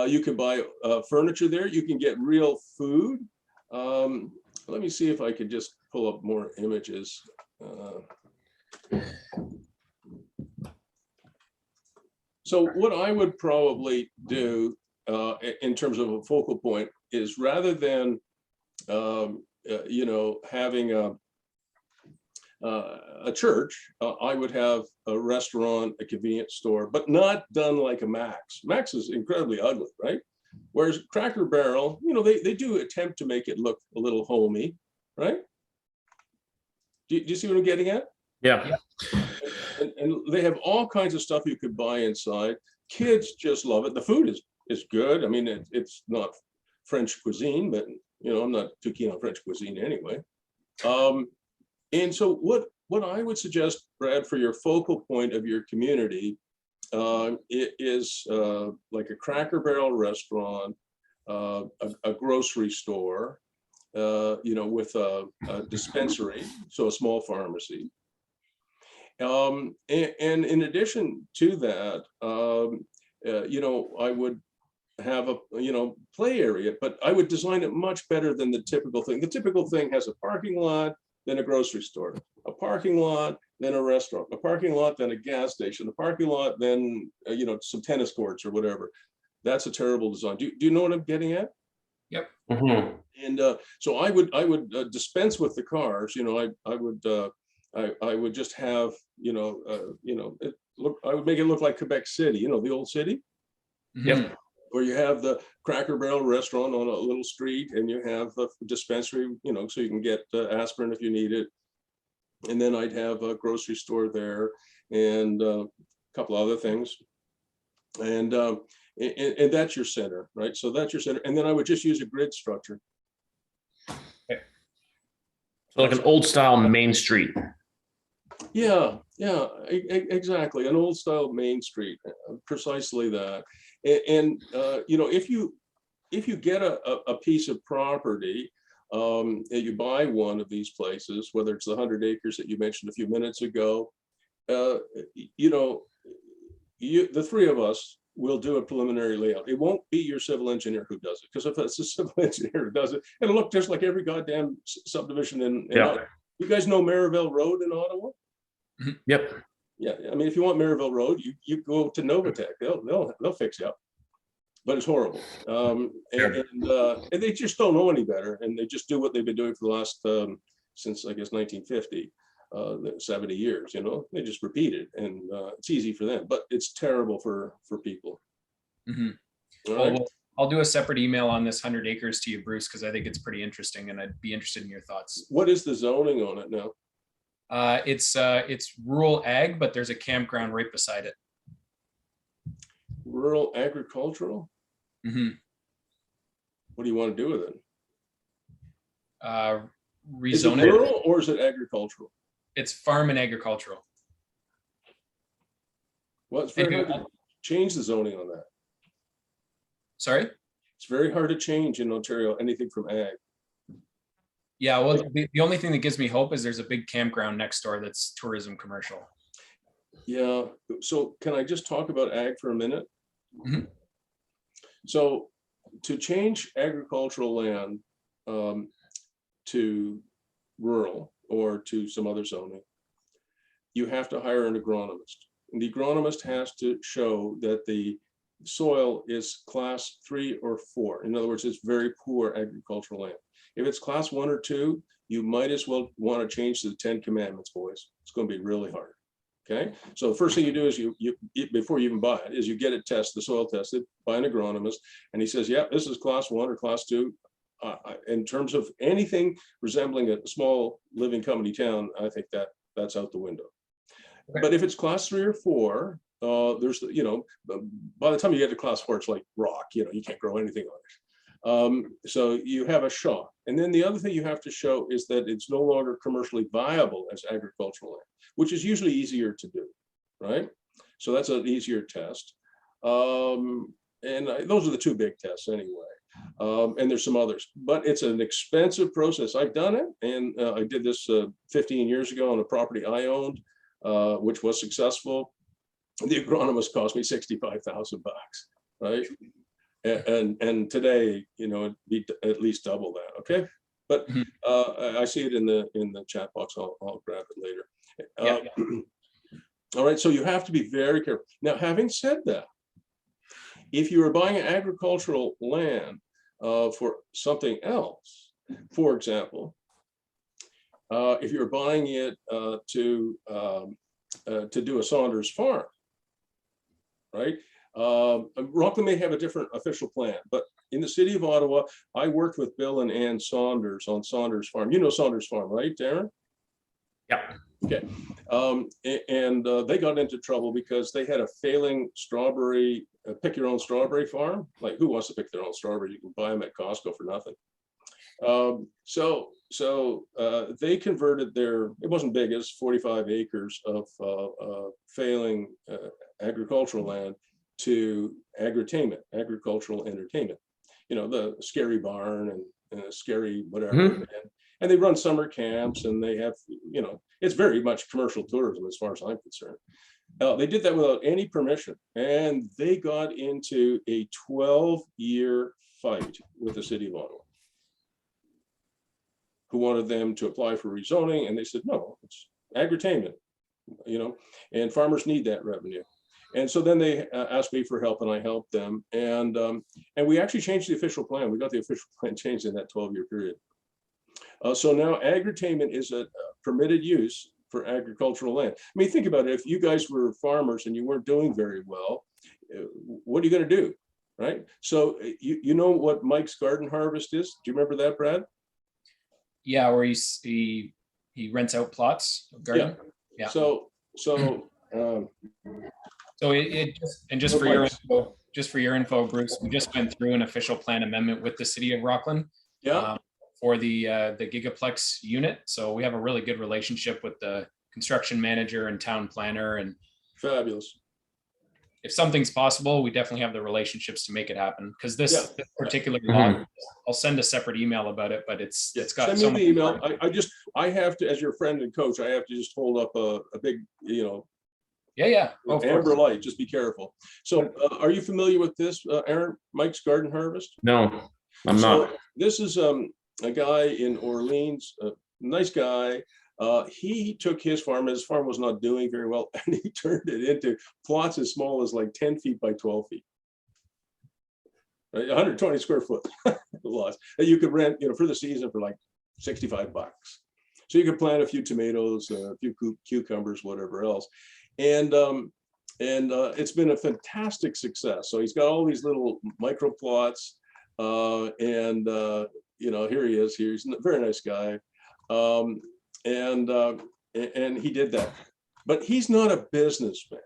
You can buy furniture there. You can get real food. Let me see if I could just pull up more images. So what I would probably do in terms of a focal point is, rather than having a church, I would have a restaurant, a convenience store, but not done like a Max. Max is incredibly ugly, right? Whereas Cracker Barrel, you know, they do attempt to make it look a little homey, right? Do you see what I'm getting at? Yeah. And they have all kinds of stuff you could buy inside. Kids just love it. The food is good. I mean, it's not French cuisine, but you know, I'm not too keen on French cuisine anyway. And so what I would suggest, Brad, for your focal point of your community, it is like a Cracker Barrel restaurant, a grocery store, you know, with a dispensary, so a small pharmacy. And in addition to that, you know, I would have a, you know, play area, but I would design it much better than the typical thing. The typical thing has a parking lot, then a grocery store, a parking lot, then a restaurant, a parking lot, then a gas station, a parking lot, then, you know, some tennis courts or whatever. That's a terrible design. Do you know what I'm getting at? Yep. Mhm. And so I would dispense with the cars. You know, I would just have, you know, I would make it look like Quebec City, you know, the old city. Yep. Where you have the Cracker Barrel restaurant on a little street, and you have a dispensary, you know, so you can get aspirin if you need it. And then I'd have a grocery store there and a couple other things. And that's your center, right? So that's your center. And then I would just use a grid structure. So like an old style main street. Yeah, exactly. An old style main street, precisely that. And you know, if you get a piece of property, and you buy one of these places, whether it's the 100 acres that you mentioned a few minutes ago, you know, the three of us will do a preliminary layout. It won't be your civil engineer who does it, because if it's a civil engineer who does it, it'll look just like every goddamn subdivision in Yeah. You guys know Maryville Road in Ottawa? Yep. Yeah, I mean, if you want Maryville Road, you go to Novatech. They'll fix you up, but it's horrible. Sure. And they just don't know any better, and they just do what they've been doing for the last since I guess 1950, 70 years. You know, they just repeat it, and it's easy for them, but it's terrible for people. Mhm. All Well, right. I'll do a separate email on this 100 acres to you, Bruce, because I think it's pretty interesting, and I'd be interested in your thoughts. What is the zoning on it now? It's rural ag, but there's a campground right beside it. Rural agricultural? Mhm. What do you want to do with it? Is it Rezone it. rural or is it agricultural? It's farm and agricultural. Well, it's very hard to change the zoning on that. Sorry? It's very hard to change in Ontario, anything from ag. Yeah, well, the only thing that gives me hope is there's a big campground next door that's tourism commercial. Yeah, so can I just talk about ag for a minute? Mhm. So to change agricultural land to rural or to some other zoning, you have to hire an agronomist. And the agronomist has to show that the soil is class 3 or 4. In other words, it's very poor agricultural land. If it's class 1 or 2, you might as well want to change to the 10 Commandments, boys. It's going to be really hard. Okay, so the first thing you do is you before you even buy it, is you get it tested, the soil tested by an agronomist, and he says, yeah, this is class 1 or class 2. In terms of anything resembling a small living company town, I think that's out the window. Okay. But if it's class 3 or 4, there's, you know, by the time you get to class 4, it's like rock, you know, you can't grow anything on it. So you have a shot. And then the other thing you have to show is that it's no longer commercially viable as agricultural land, which is usually easier to do, right? So that's an easier test. And those are the two big tests anyway. And there's some others, but it's an expensive process. I've done it, and I did this 15 years ago on a property I owned, which was successful. The agronomist cost me $65,000, right? And today, you know, it'd be at least double that. Okay, but I see it in the chat box. I'll grab it later. All right, so you have to be very careful. Now, having said that, if you are buying agricultural land for something else, for example, if you're buying it to do a Saunders farm, right? Rockland may have a different official plan, but in the city of Ottawa, I worked with Bill and Ann Saunders on Saunders Farm. You know Saunders Farm, right, Darren? Yeah. Okay. They got into trouble because they had a failing strawberry, pick your own strawberry farm. Like, who wants to pick their own strawberries? You can buy them at Costco for nothing. They converted it wasn't big, it was 45 acres of failing agricultural land to agricultural entertainment. You know, the scary barn and scary whatever. Mhm. And they run summer camps, and they have, you know, it's very much commercial tourism as far as I'm concerned. They did that without any permission, and they got into a 12-year fight with the city of Ottawa, who wanted them to apply for rezoning, and they said, no, it's agritainment, you know, and farmers need that revenue. And so then they asked me for help, and I helped them. And we actually changed the official plan. We got the official plan changed in that 12-year period. So now agritainment is a permitted use for agricultural land. I mean, think about it. If you guys were farmers and you weren't doing very well, what are you going to do, right? So you know what Mike's Garden Harvest is? Do you remember that, Brad? Yeah, where he rents out plots of garden. Yeah. So just for your info, Bruce, we just went through an official plan amendment with the city of Rockland. Yeah. For the Gigaplex unit. So we have a really good relationship with the construction manager and town planner. And fabulous. If something's possible, we definitely have the relationships to make it happen. Because this particular lot, I'll send a separate email about it, but it's got send me the email. I have to, as your friend and coach, I have to just hold up a big, you know, amber light. Just be careful. So are you familiar with this, Aaron? Mike's Garden Harvest? No, I'm not. This is a guy in Orleans, a nice guy. He took his farm was not doing very well, and he turned it into plots as small as like 10 feet by 12 feet. Right? 120 square foot lots that you could rent, you know, for the season for like $65. So you could plant a few tomatoes, a few cucumbers, whatever else. And it's been a fantastic success. So he's got all these little micro plots, you know, here he is. He's a very nice guy, and he did that. But he's not a businessman.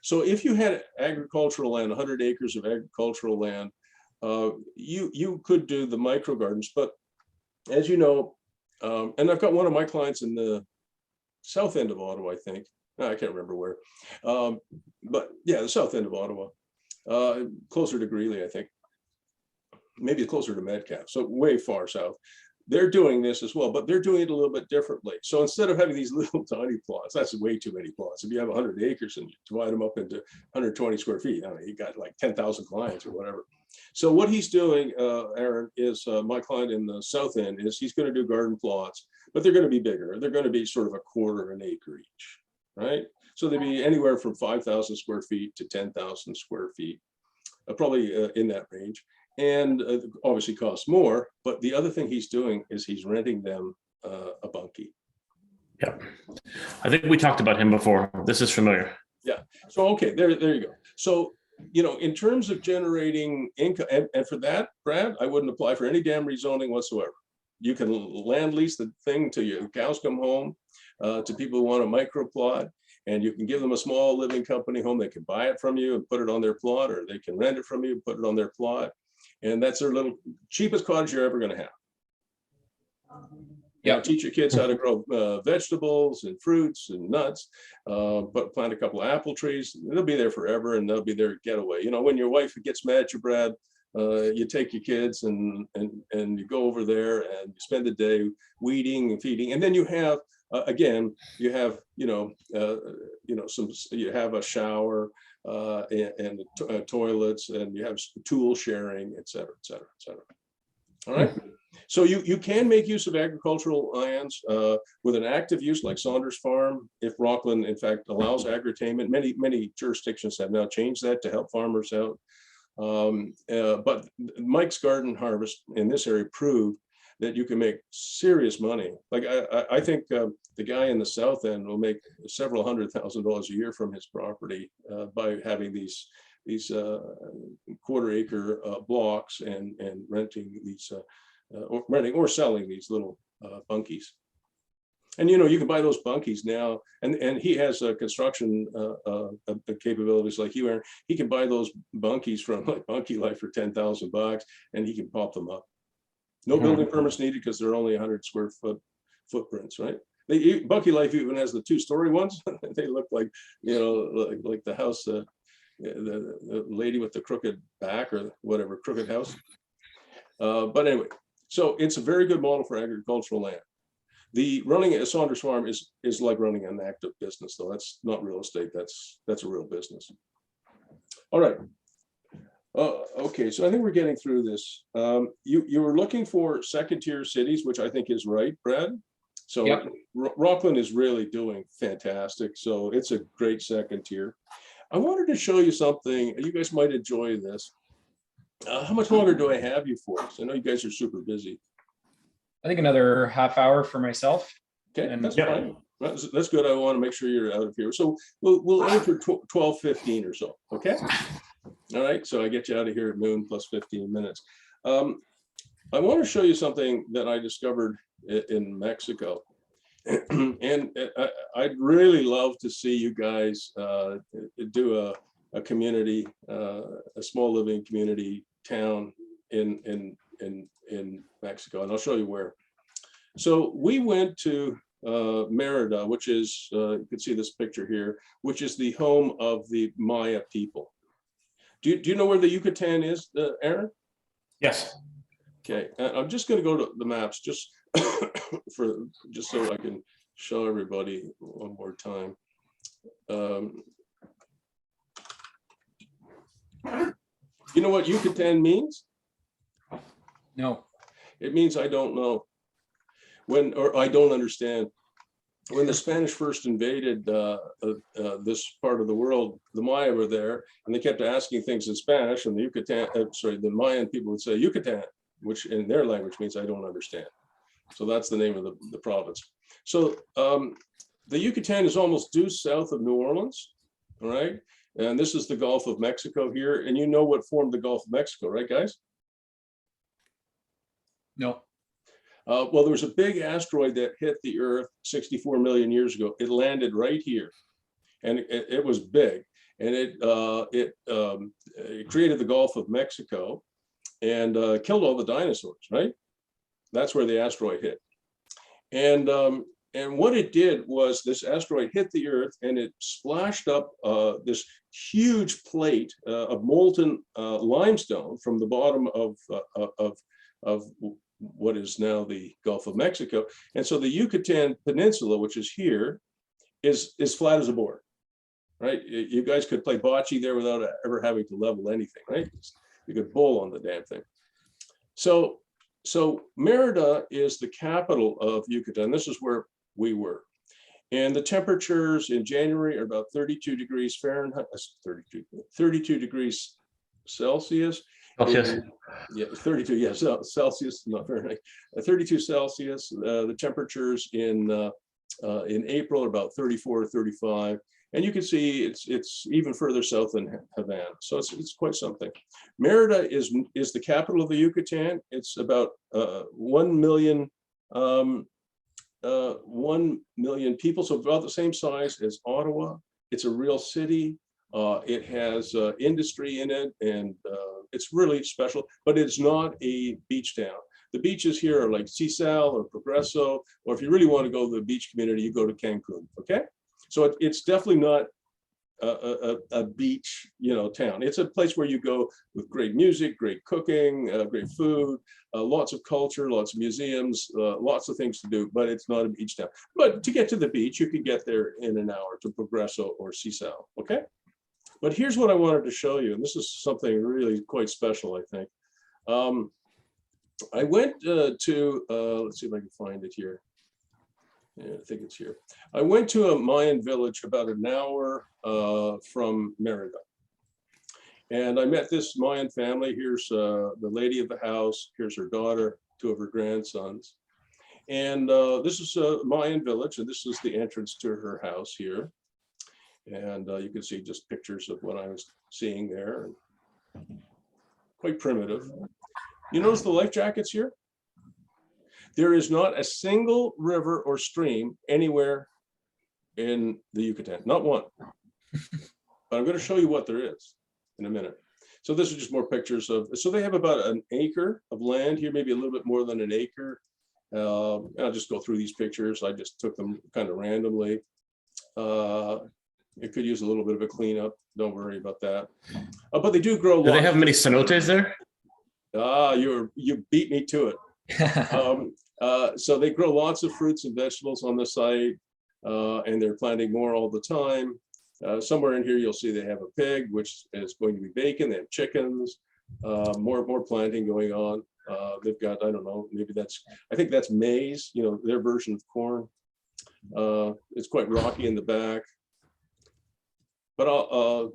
So if you had agricultural land, 100 acres of agricultural land, you could do the micro gardens. But as you know, and I've got one of my clients in the south end of Ottawa, I think. I can't remember where, but yeah, the south end of Ottawa, closer to Greely, I think. Maybe closer to Metcalf, so way far south. They're doing this as well, but they're doing it a little bit differently. So instead of having these little tiny plots, that's way too many plots. If you have 100 acres and you divide them up into 120 square feet, I mean, you got like 10,000 clients or whatever. So what he's doing, Aaron, is my client in the south end is he's going to do garden plots, but they're going to be bigger. They're going to be sort of a quarter an acre each, right? So they'd be anywhere from 5,000 square feet to 10,000 square feet, probably in that range. And obviously costs more, but the other thing he's doing is he's renting them a bunkie. Yeah, I think we talked about him before. This is familiar. Yeah. So okay, there you go. So you know, in terms of generating income, and for that, Brad, I wouldn't apply for any damn rezoning whatsoever. You can land lease the thing till your cows come home to people who want a micro plot, and you can give them a small living company home. They can buy it from you and put it on their plot, or they can rent it from you and put it on their plot. And that's their little cheapest cottage you're ever going to have. Yeah, teach your kids how to grow vegetables and fruits and nuts, but plant a couple of apple trees. They'll be there forever, and they'll be their getaway. You know, when your wife gets mad at you, Brad, you take your kids and you go over there and you spend the day weeding and feeding, and then you have again, you have you have a shower and toilets, and you have tool sharing, et cetera, et cetera, et cetera. All right. So you can make use of agricultural lands with an active use like Saunders Farm, if Rockland, in fact, allows agritainment. Many jurisdictions have now changed that to help farmers out. But Mike's Garden Harvest in this area proved that you can make serious money. Like I think the guy in the south end will make several $100,000 a year from his property by having these quarter acre blocks and renting these or renting or selling these little bunkies. And you can buy those bunkies now, and he has construction capabilities like you, Aaron. He can buy those bunkies from like Bunkie Life for $10,000, and he can pop them up. No building permits needed because they're only 100 square foot footprints, right? Bunkie Life even has the 2-story ones. They look like like the house, the lady with the crooked back or whatever, crooked house. But anyway, so it's a very good model for agricultural land. The running a Saunders farm is like running an active business, though. That's not real estate. That's a real business. All right. Okay, so I think we're getting through this. You were looking for second-tier cities, which I think is right, Brad. So yep. Rockland is really doing fantastic. So it's a great second tier. I wanted to show you something. You guys might enjoy this. How much longer do I have you for? I know you guys are super busy. I think another half hour for myself. Okay, and that's fine. That's good. I want to make sure you're out of here. So we'll aim for 12:15 or so. Okay. All right. So I get you out of here at noon plus 15 minutes. I want to show you something that I discovered in Mexico, and I'd really love to see you guys do a community, a small living community town in Mexico, and I'll show you where. So we went to Merida, which is, you can see this picture here, which is the home of the Maya people. Do you know where the Yucatan is, Aaron? Yes. Okay, I'm just going to go to the maps just so I can show everybody one more time. You know what Yucatan means? No. It means I don't know. Or I don't understand. When the Spanish first invaded this part of the world, the Maya were there, and they kept asking things in Spanish, and the Mayan people would say Yucatan, which in their language means I don't understand. So that's the name of the province. So the Yucatan is almost due south of New Orleans, all right? And this is the Gulf of Mexico here, and you know what formed the Gulf of Mexico, right, guys? No. Well, there was a big asteroid that hit the Earth 64 million years ago. It landed right here, and it was big, and it created the Gulf of Mexico and killed all the dinosaurs, right? That's where the asteroid hit. And what it did was this asteroid hit the Earth, and it splashed up this huge plate of molten limestone from the bottom of what is now the Gulf of Mexico. And so the Yucatan Peninsula, which is here, is flat as a board, right? You guys could play bocce there without ever having to level anything, right? You could bowl on the damn thing. So Merida is the capital of Yucatan. This is where we were. And the temperatures in January are about 32 degrees Fahrenheit, 32 degrees Celsius. Yeah, 32, yes, Celsius, not Fahrenheit. 32 Celsius. The temperatures in April are about 34 or 35. And you can see it's even further south than Havana. So it's quite something. Merida is the capital of the Yucatan. It's about 1 million people, so about the same size as Ottawa. It's a real city. It has industry in it, and it's really special, but it's not a beach town. The beaches here are like Sisal or Progreso, or if you really want to go to the beach community, you go to Cancun, okay? So it's definitely not a beach, town. It's a place where you go with great music, great cooking, great food, lots of culture, lots of museums, lots of things to do, but it's not a beach town. But to get to the beach, you could get there in an hour to Progreso or Sisal, okay? But here's what I wanted to show you, and this is something really quite special, I think. I went to, let's see if I can find it here. Yeah, I think it's here. I went to a Mayan village about an hour from Merida. And I met this Mayan family. Here's the lady of the house. Here's her daughter. two of her grandsons. And this is Mayan village, and this is the entrance to her house here. And you can see just pictures of what I was seeing there. Quite primitive. You notice the life jackets here? There is not a single river or stream anywhere in the Yucatan, not one. But I'm going to show you what there is in a minute. So this is just more pictures of, so they have about an acre of land here, maybe a little bit more than an acre. I'll just go through these pictures. I just took them kind of randomly. It could use a little bit of a cleanup. Don't worry about that. But they do grow. Do they have many cenotes there? You beat me to it. So they grow lots of fruits and vegetables on the site, and they're planting more all the time. Somewhere in here, you'll see they have a pig, which is going to be bacon. They have chickens, more planting going on. They've got, I don't know, maybe I think that's maize, their version of corn. It's quite rocky in the back, but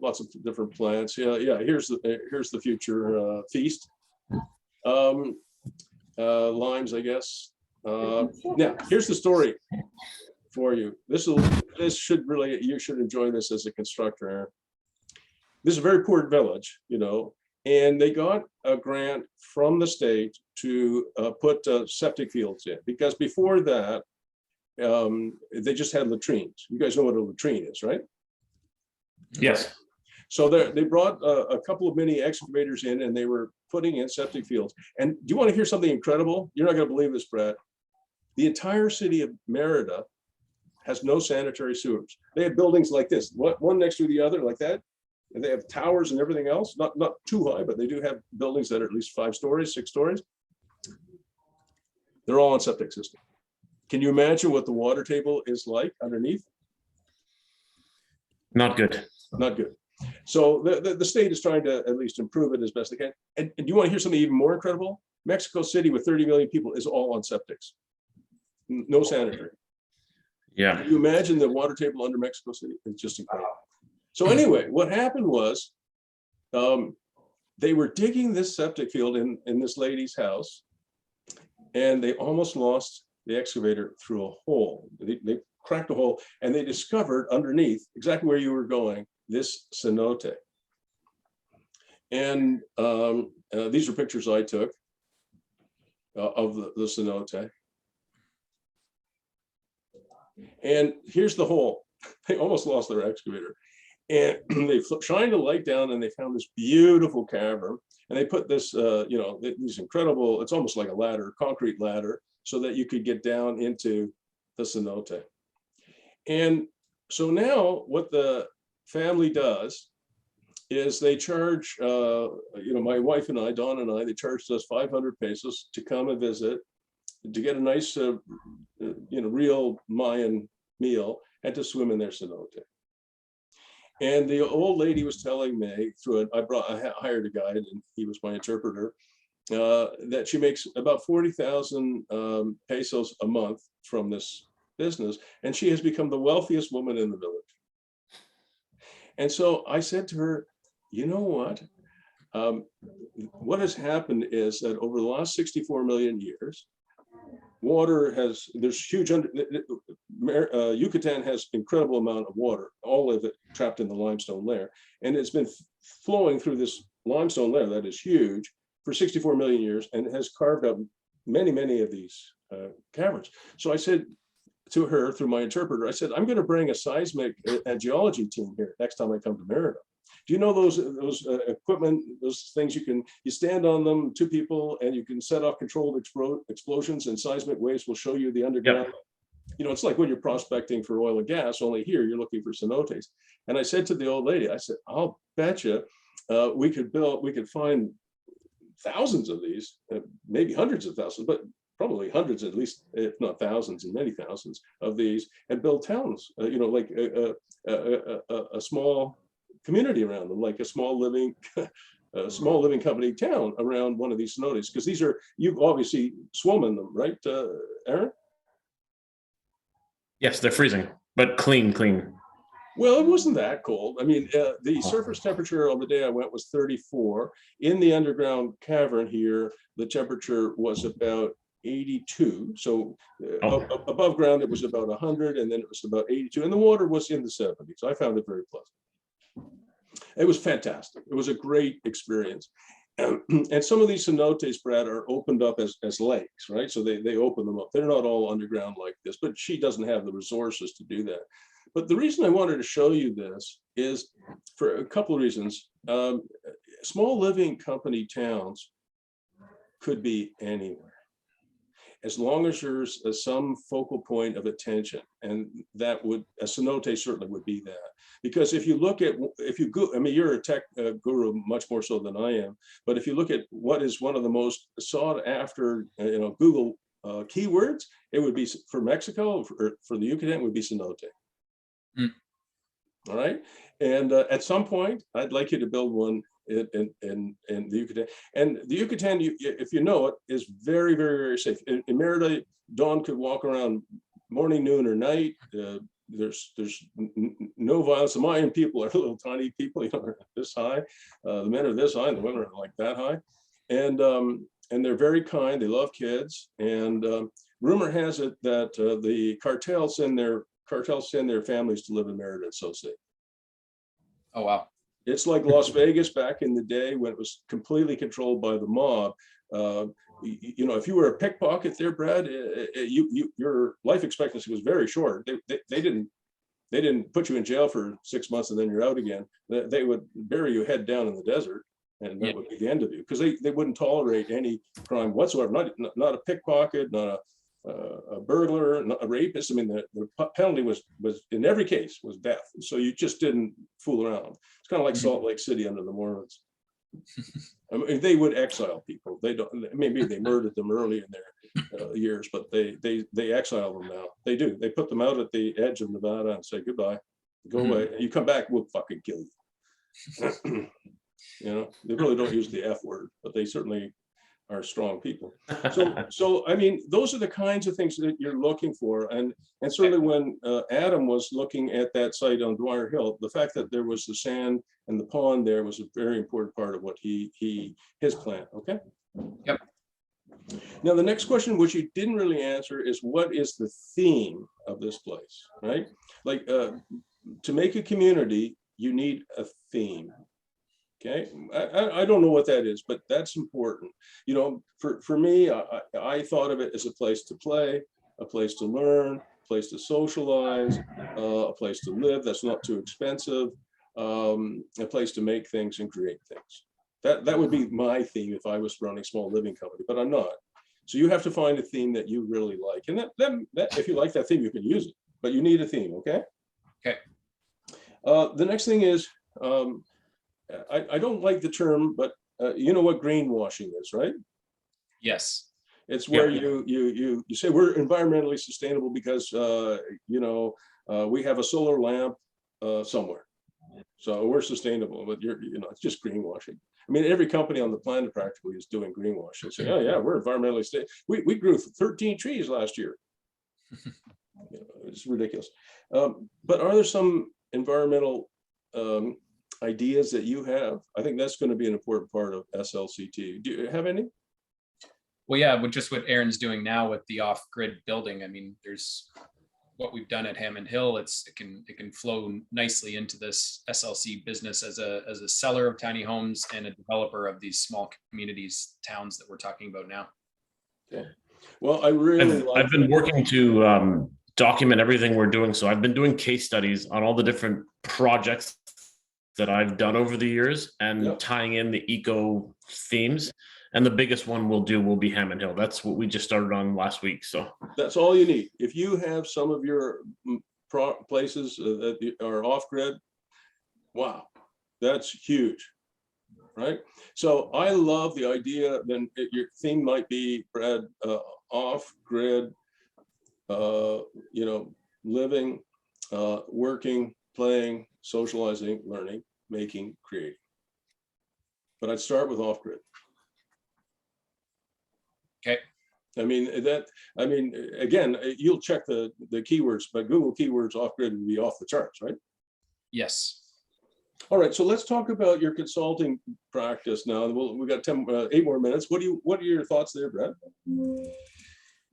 lots of different plants. Yeah. Here's the future feast. Limes, I guess. Now, here's the story for you. You should enjoy this as a constructor, Aaron. This is a very poor village, and they got a grant from the state to put septic fields in, because before that, they just had latrines. You guys know what a latrine is, right? Yes. So they brought a couple of mini excavators in, and they were putting in septic fields. And do you want to hear something incredible? You're not going to believe this, Brad. The entire city of Merida has no sanitary sewers. They have buildings like this, one next to the other, like that. And they have towers and everything else, not too high, but they do have buildings that are at least 5 stories, 6 stories. They're all on septic system. Can you imagine what the water table is like underneath? Not good. Not good. So the state is trying to at least improve it as best they can. And do you want to hear something even more incredible? Mexico City with 30 million people is all on septics. No sanitary. Yeah. Can you imagine the water table under Mexico City? It's just incredible. So anyway, what happened was they were digging this septic field in this lady's house, and they almost lost the excavator through a hole. They cracked a hole, and they discovered underneath, exactly where you were going, this cenote. And these are pictures I took of the cenote. And here's the hole. They almost lost their excavator. And they shined a light down, and they found this beautiful cavern. And they put this, these incredible, it's almost like a ladder, concrete ladder, so that you could get down into the cenote. And so now what the family does is they charge, my wife and I, Dawn and I, they charged us 500 pesos to come and visit, to get a nice, real Mayan meal, and to swim in their cenote. And the old lady was telling me I hired a guide, and he was my interpreter, that she makes about 40,000 pesos a month from this business, and she has become the wealthiest woman in the village. And so I said to her, you know what? What has happened is that over the last 64 million years, there's huge, Yucatan has incredible amount of water, all of it trapped in the limestone layer. And it's been flowing through this limestone layer that is huge for 64 million years, and has carved up many, many of these caverns. So I said to her, through my interpreter, I said, I'm going to bring a seismic and geology team here next time I come to Merida. Do you know those equipment, those things you stand on them, 2 people, and you can set off controlled explosions, and seismic waves will show you the underground. Yep. It's like when you're prospecting for oil and gas, only here you're looking for cenotes. And I said to the old lady, I said, I'll bet you we could find thousands of these, maybe hundreds of thousands, but probably hundreds at least, if not thousands and many thousands of these, and build towns, like a small community around them, like a small living company town around one of these cenotes, because you've obviously swum in them, right, Aaron? Yes, they're freezing, but clean. Well, it wasn't that cold. I mean, the Oh, surface temperature on the day I went was 34. In the underground cavern here, the temperature was about 82. So oh, above ground, it was about 100, and then it was about 82, and the water was in the 70s. I found it very pleasant. It was fantastic. It was a great experience. And some of these cenotes, Brad, are opened up as lakes, right? So they open them up. They're not all underground like this, but she doesn't have the resources to do that. But the reason I wanted to show you this is for a couple of reasons. Small living company towns could be anywhere, as long as there's some focal point of attention, and that would, a cenote certainly would be that. Because if you look at, if you go, I mean, you're a tech guru much more so than I am, but if you look at what is one of the most sought after, Google keywords, it would be for Mexico, for the Yucatan, would be cenote. Mm. All right, and at some point, I'd like you to build one in the Yucatan. And the Yucatan, if you know it, is very, very, very safe. In Merida, Dawn could walk around morning, noon, or night. There's no violence. The Mayan people are little tiny people, this high. The men are this high, and the women are like that high. And they're very kind. They love kids. And rumor has it that the cartels send their families to live in Merida. It's so safe. Oh, wow. It's like Las Vegas back in the day when it was completely controlled by the mob. If you were a pickpocket there, Brad, your life expectancy was very short. They didn't put you in jail for 6 months and then you're out again. They would bury you head down in the desert, and that would be the end of you, because they wouldn't tolerate any crime whatsoever. Not a pickpocket, not a burglar, not a rapist. I mean, the penalty was in every case was death. So you just didn't fool around. It's kind of like Salt Lake City under the Mormons. I mean, they would exile people. They don't. Maybe they murdered them early in their years, but they exile them now. They do. They put them out at the edge of Nevada and say goodbye, go away. And you come back, we'll fucking kill you. They really don't use the F word, but they certainly are strong people. So I mean, those are the kinds of things that you're looking for, and certainly when Adam was looking at that site on Dwyer Hill, the fact that there was the sand and the pond there was a very important part of what his plan. Okay. Yep. Now the next question, which you didn't really answer, is what is the theme of this place, right? Like to make a community, you need a theme. Okay, I don't know what that is, but that's important. For me, I thought of it as a place to play, a place to learn, a place to socialize, a place to live that's not too expensive, a place to make things and create things. That would be my theme if I was running a small living company, but I'm not. So you have to find a theme that you really like, and that if you like that theme, you can use it, but you need a theme. Okay. Okay. The next thing is. I don't like the term, but you know what greenwashing is, right? Yes. It's where you say we're environmentally sustainable because we have a solar lamp somewhere, so we're sustainable. But it's just greenwashing. I mean, every company on the planet practically is doing greenwashing, saying, "Oh yeah, we're environmentally stable. We grew 13 trees last year." It's ridiculous. But are there some environmental ideas that you have? I think that's going to be an important part of SLCT. Do you have any? Well, yeah, with just what Aaron's doing now with the off-grid building. I mean, there's what we've done at Hammond Hill. It can flow nicely into this SLC business as a seller of tiny homes and a developer of these small communities, towns that we're talking about now. Okay. Well, I've been working to document everything we're doing. So I've been doing case studies on all the different projects that I've done over the years and tying in the eco themes. And the biggest one we'll be Hammond Hill. That's what we just started on last week. So that's all you need. If you have some of your places that are off grid, wow, that's huge, right? So I love the idea. Then your theme might be, Brad, off grid, living, working, playing, socializing, learning, making, creating. But I'd start with off grid. Okay. Again, you'll check the keywords, but Google keywords off grid would be off the charts, right? Yes. All right, so let's talk about your consulting practice now. We've got 8 more minutes. What are your thoughts there, Brad?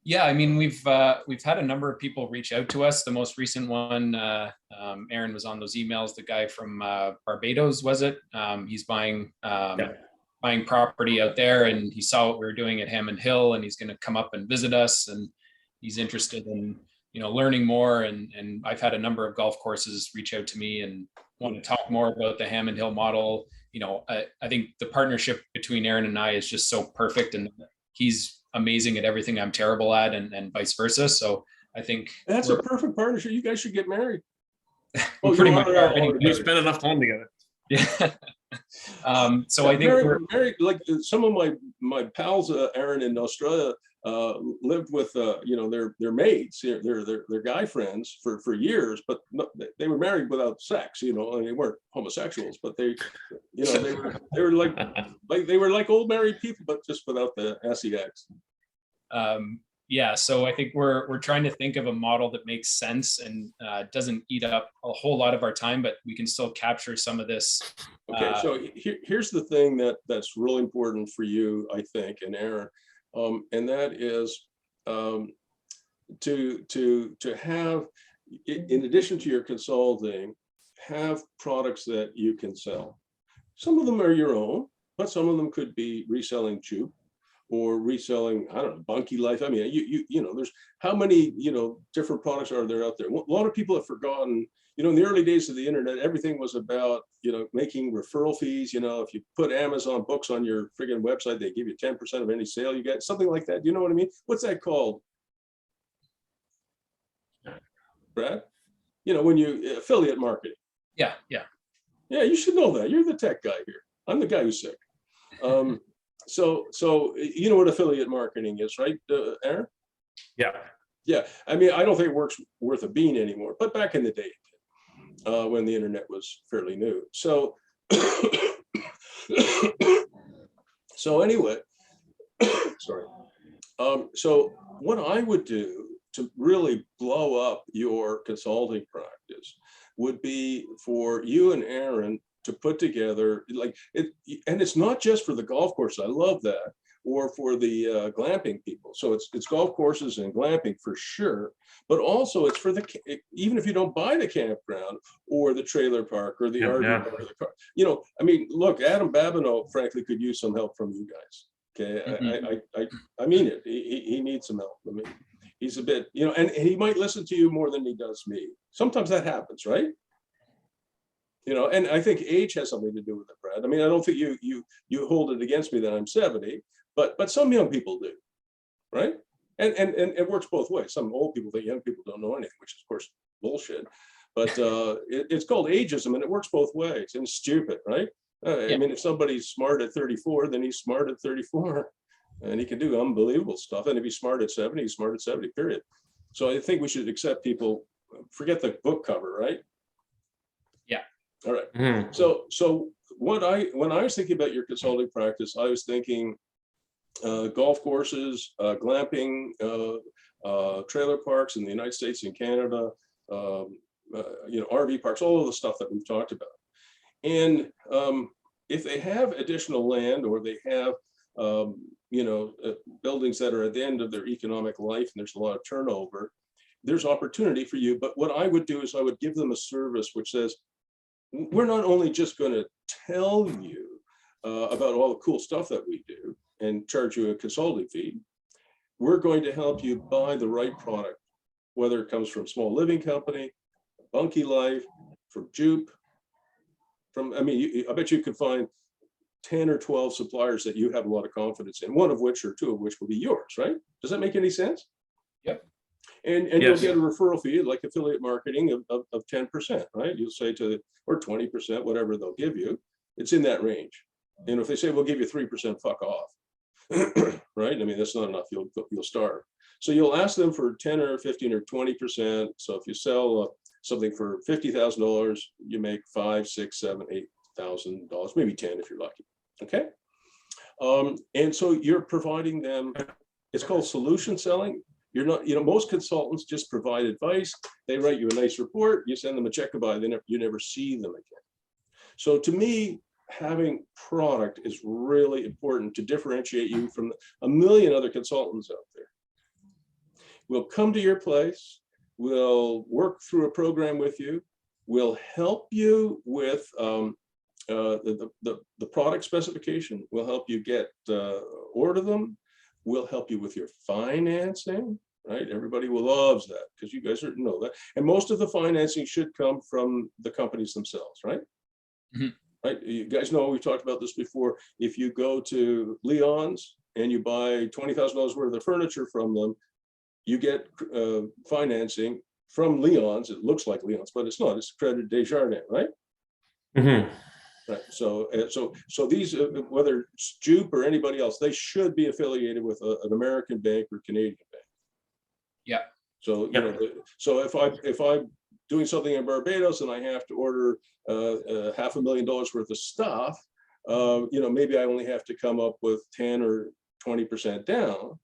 Yeah, I mean, we've had a number of people reach out to us. The most recent one, Aaron was on those emails. The guy from Barbados, was it? He's buying property out there, and he saw what we were doing at Hammond Hill, and he's going to come up and visit us, and he's interested in learning more. And I've had a number of golf courses reach out to me and want to talk more about the Hammond Hill model. I think the partnership between Aaron and I is just so perfect, and he's amazing at everything I'm terrible at, and vice versa. So I think that's a perfect partnership. You guys should get married. Oh, pretty much are. We spend enough time together. Yeah. So I think we're married. Like some of my pals, Aaron in Australia, lived with their maids, their guy friends for years, but they were married without sex. And they weren't homosexuals, but they were like old married people, but just without the sex. Yeah, so I think we're trying to think of a model that makes sense and doesn't eat up a whole lot of our time, but we can still capture some of this. Okay, so here's the thing that's really important for you, I think, and Aaron, and that is to have, in addition to your consulting, have products that you can sell. Some of them are your own, but some of them could be reselling Jupe or reselling, I don't know, Bunky Life. I mean, there's how many, different products are there out there? A lot of people have forgotten, in the early days of the internet, everything was about, making referral fees. If you put Amazon books on your friggin' website, they give you 10% of any sale you get, something like that. You know what I mean? What's that called, Brad? When you affiliate marketing. Yeah. Yeah, you should know that. You're the tech guy here. I'm the guy who's sick. So you know what affiliate marketing is, right, Aaron? Yeah. Yeah. I mean, I don't think it works worth a bean anymore, but back in the day, when the internet was fairly new. So, anyway, sorry. So what I would do to really blow up your consulting practice would be for you and Aaron to put together, like it, and it's not just for the golf course. I love that, or for the glamping people. So it's golf courses and glamping for sure, but also it's for even if you don't buy the campground or the trailer park or the RV park or the car. I mean, look, Adam Babineau, frankly, could use some help from you guys. Okay, mm-hmm. I mean it. He needs some help. I mean, he's a bit, and he might listen to you more than he does me. Sometimes that happens, right? And I think age has something to do with it, Brad. I mean, I don't think you hold it against me that I'm 70, but some young people do, right? And it works both ways. Some old people think young people don't know anything, which is of course bullshit. But it's called ageism, and it works both ways. And it's stupid, right? I mean, if somebody's smart at 34, then he's smart at 34, and he can do unbelievable stuff. And if he's smart at 70, he's smart at 70. Period. So I think we should accept people. Forget the book cover, right? All right. Mm-hmm. So when I was thinking about your consulting practice, I was thinking golf courses, glamping, trailer parks in the United States and Canada, RV parks, all of the stuff that we've talked about. And if they have additional land, or they have buildings that are at the end of their economic life and there's a lot of turnover, there's opportunity for you. But what I would do is I would give them a service which says, we're not only just going to tell you about all the cool stuff that we do and charge you a consulting fee. We're going to help you buy the right product, whether it comes from Small Living Company, Bunky Life, from Jupe, I bet you could find 10 or 12 suppliers that you have a lot of confidence in, one of which or two of which will be yours, right? Does that make any sense? Yep. And yes. You'll get a referral fee, like affiliate marketing of 10%, right? You'll say or 20%, whatever they'll give you. It's in that range. And if they say, we'll give you 3%, fuck off, right? I mean, that's not enough. You'll starve. So you'll ask them for 10 or 15 or 20%. So if you sell something for $50,000, you make $5,000, $6,000, $7,000, $8,000, maybe 10 if you're lucky. Okay. And so you're providing them, it's called solution selling. You're not, most consultants just provide advice. They write you a nice report, you send them a check goodbye, you never see them again. So to me, having product is really important to differentiate you from a million other consultants out there. We'll come to your place, we'll work through a program with you, we'll help you with the product specification, we'll help you order them, we'll help you with your financing, right? Everybody loves that because you guys know that. And most of the financing should come from the companies themselves, right? Mm-hmm. Right? You guys know, we've talked about this before. If you go to Leon's and you buy $20,000 worth of furniture from them, you get financing from Leon's. It looks like Leon's, but it's not. It's Credit Desjardins, right? Mm-hmm. Right. So these, whether it's Jupe or anybody else, they should be affiliated with an American bank or Canadian bank. Yeah. So so if I'm doing something in Barbados and I have to order $500,000 worth of stuff, maybe I only have to come up with 10 or 20% down.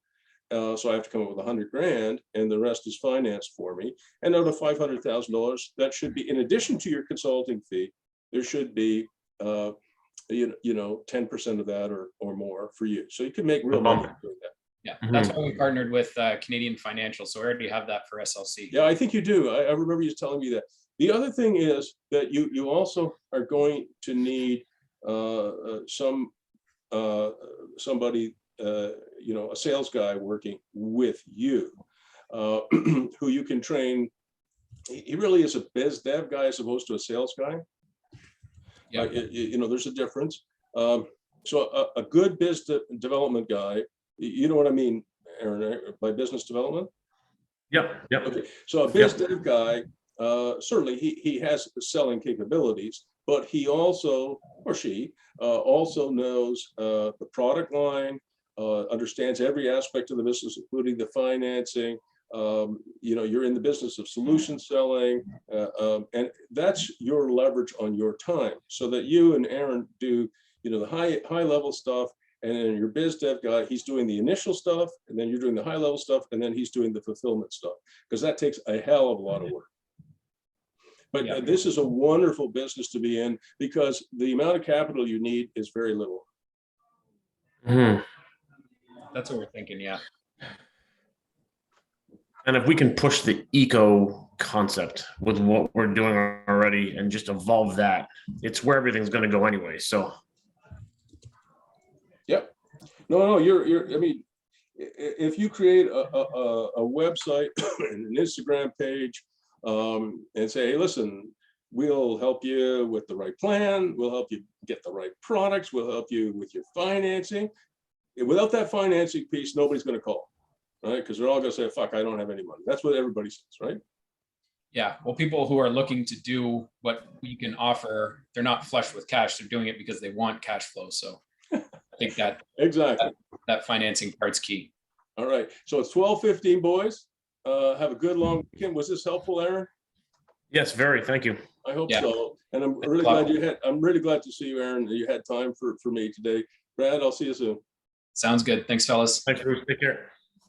So I have to come up with 100 grand, and the rest is financed for me. And out of $500,000, that should be, in addition to your consulting fee, there should be 10% of that or more for you. So you can make real money doing that. Yeah, that's why we partnered with Canadian Financial. So we already have that for SLC. Yeah, I think you do. I remember you telling me that. The other thing is that you also are going to need somebody, a sales guy working with you, who you can train. He really is a biz dev guy as opposed to a sales guy. Yeah, there's a difference. So a good biz development guy, you know what I mean, Aaron, by business development? Yep. Okay, so a biz dev guy, certainly he has selling capabilities, but he also, or she, also knows the product line, understands every aspect of the business, including the financing. You're in the business of solution selling, and that's your leverage on your time, so that you and Aaron do, the high level stuff, and then your biz dev guy, he's doing the initial stuff, and then you're doing the high level stuff, and then he's doing the fulfillment stuff, because that takes a hell of a lot of work. But this is a wonderful business to be in, because the amount of capital you need is very little. Mm-hmm. That's what we're thinking, yeah. And if we can push the eco concept with what we're doing already and just evolve that, it's where everything's going to go anyway. So, yep. No, I mean, if you create a website and an Instagram page, and say, hey, listen, we'll help you with the right plan, we'll help you get the right products, we'll help you with your financing. Without that financing piece, nobody's going to call, right? Because they're all going to say, fuck, I don't have any money. That's what everybody says, right? Yeah. Well, people who are looking to do what we can offer, they're not flush with cash. They're doing it because they want cash flow. So I think that exactly that financing part's key. All right. So it's 12:15, boys. Have a good long weekend. Was this helpful, Aaron? Yes, very. Thank you. I hope so. And I'm really glad to see you, Aaron. You had time for me today. Brad, I'll see you soon. Sounds good. Thanks, fellas. Thanks, Bruce. Take care.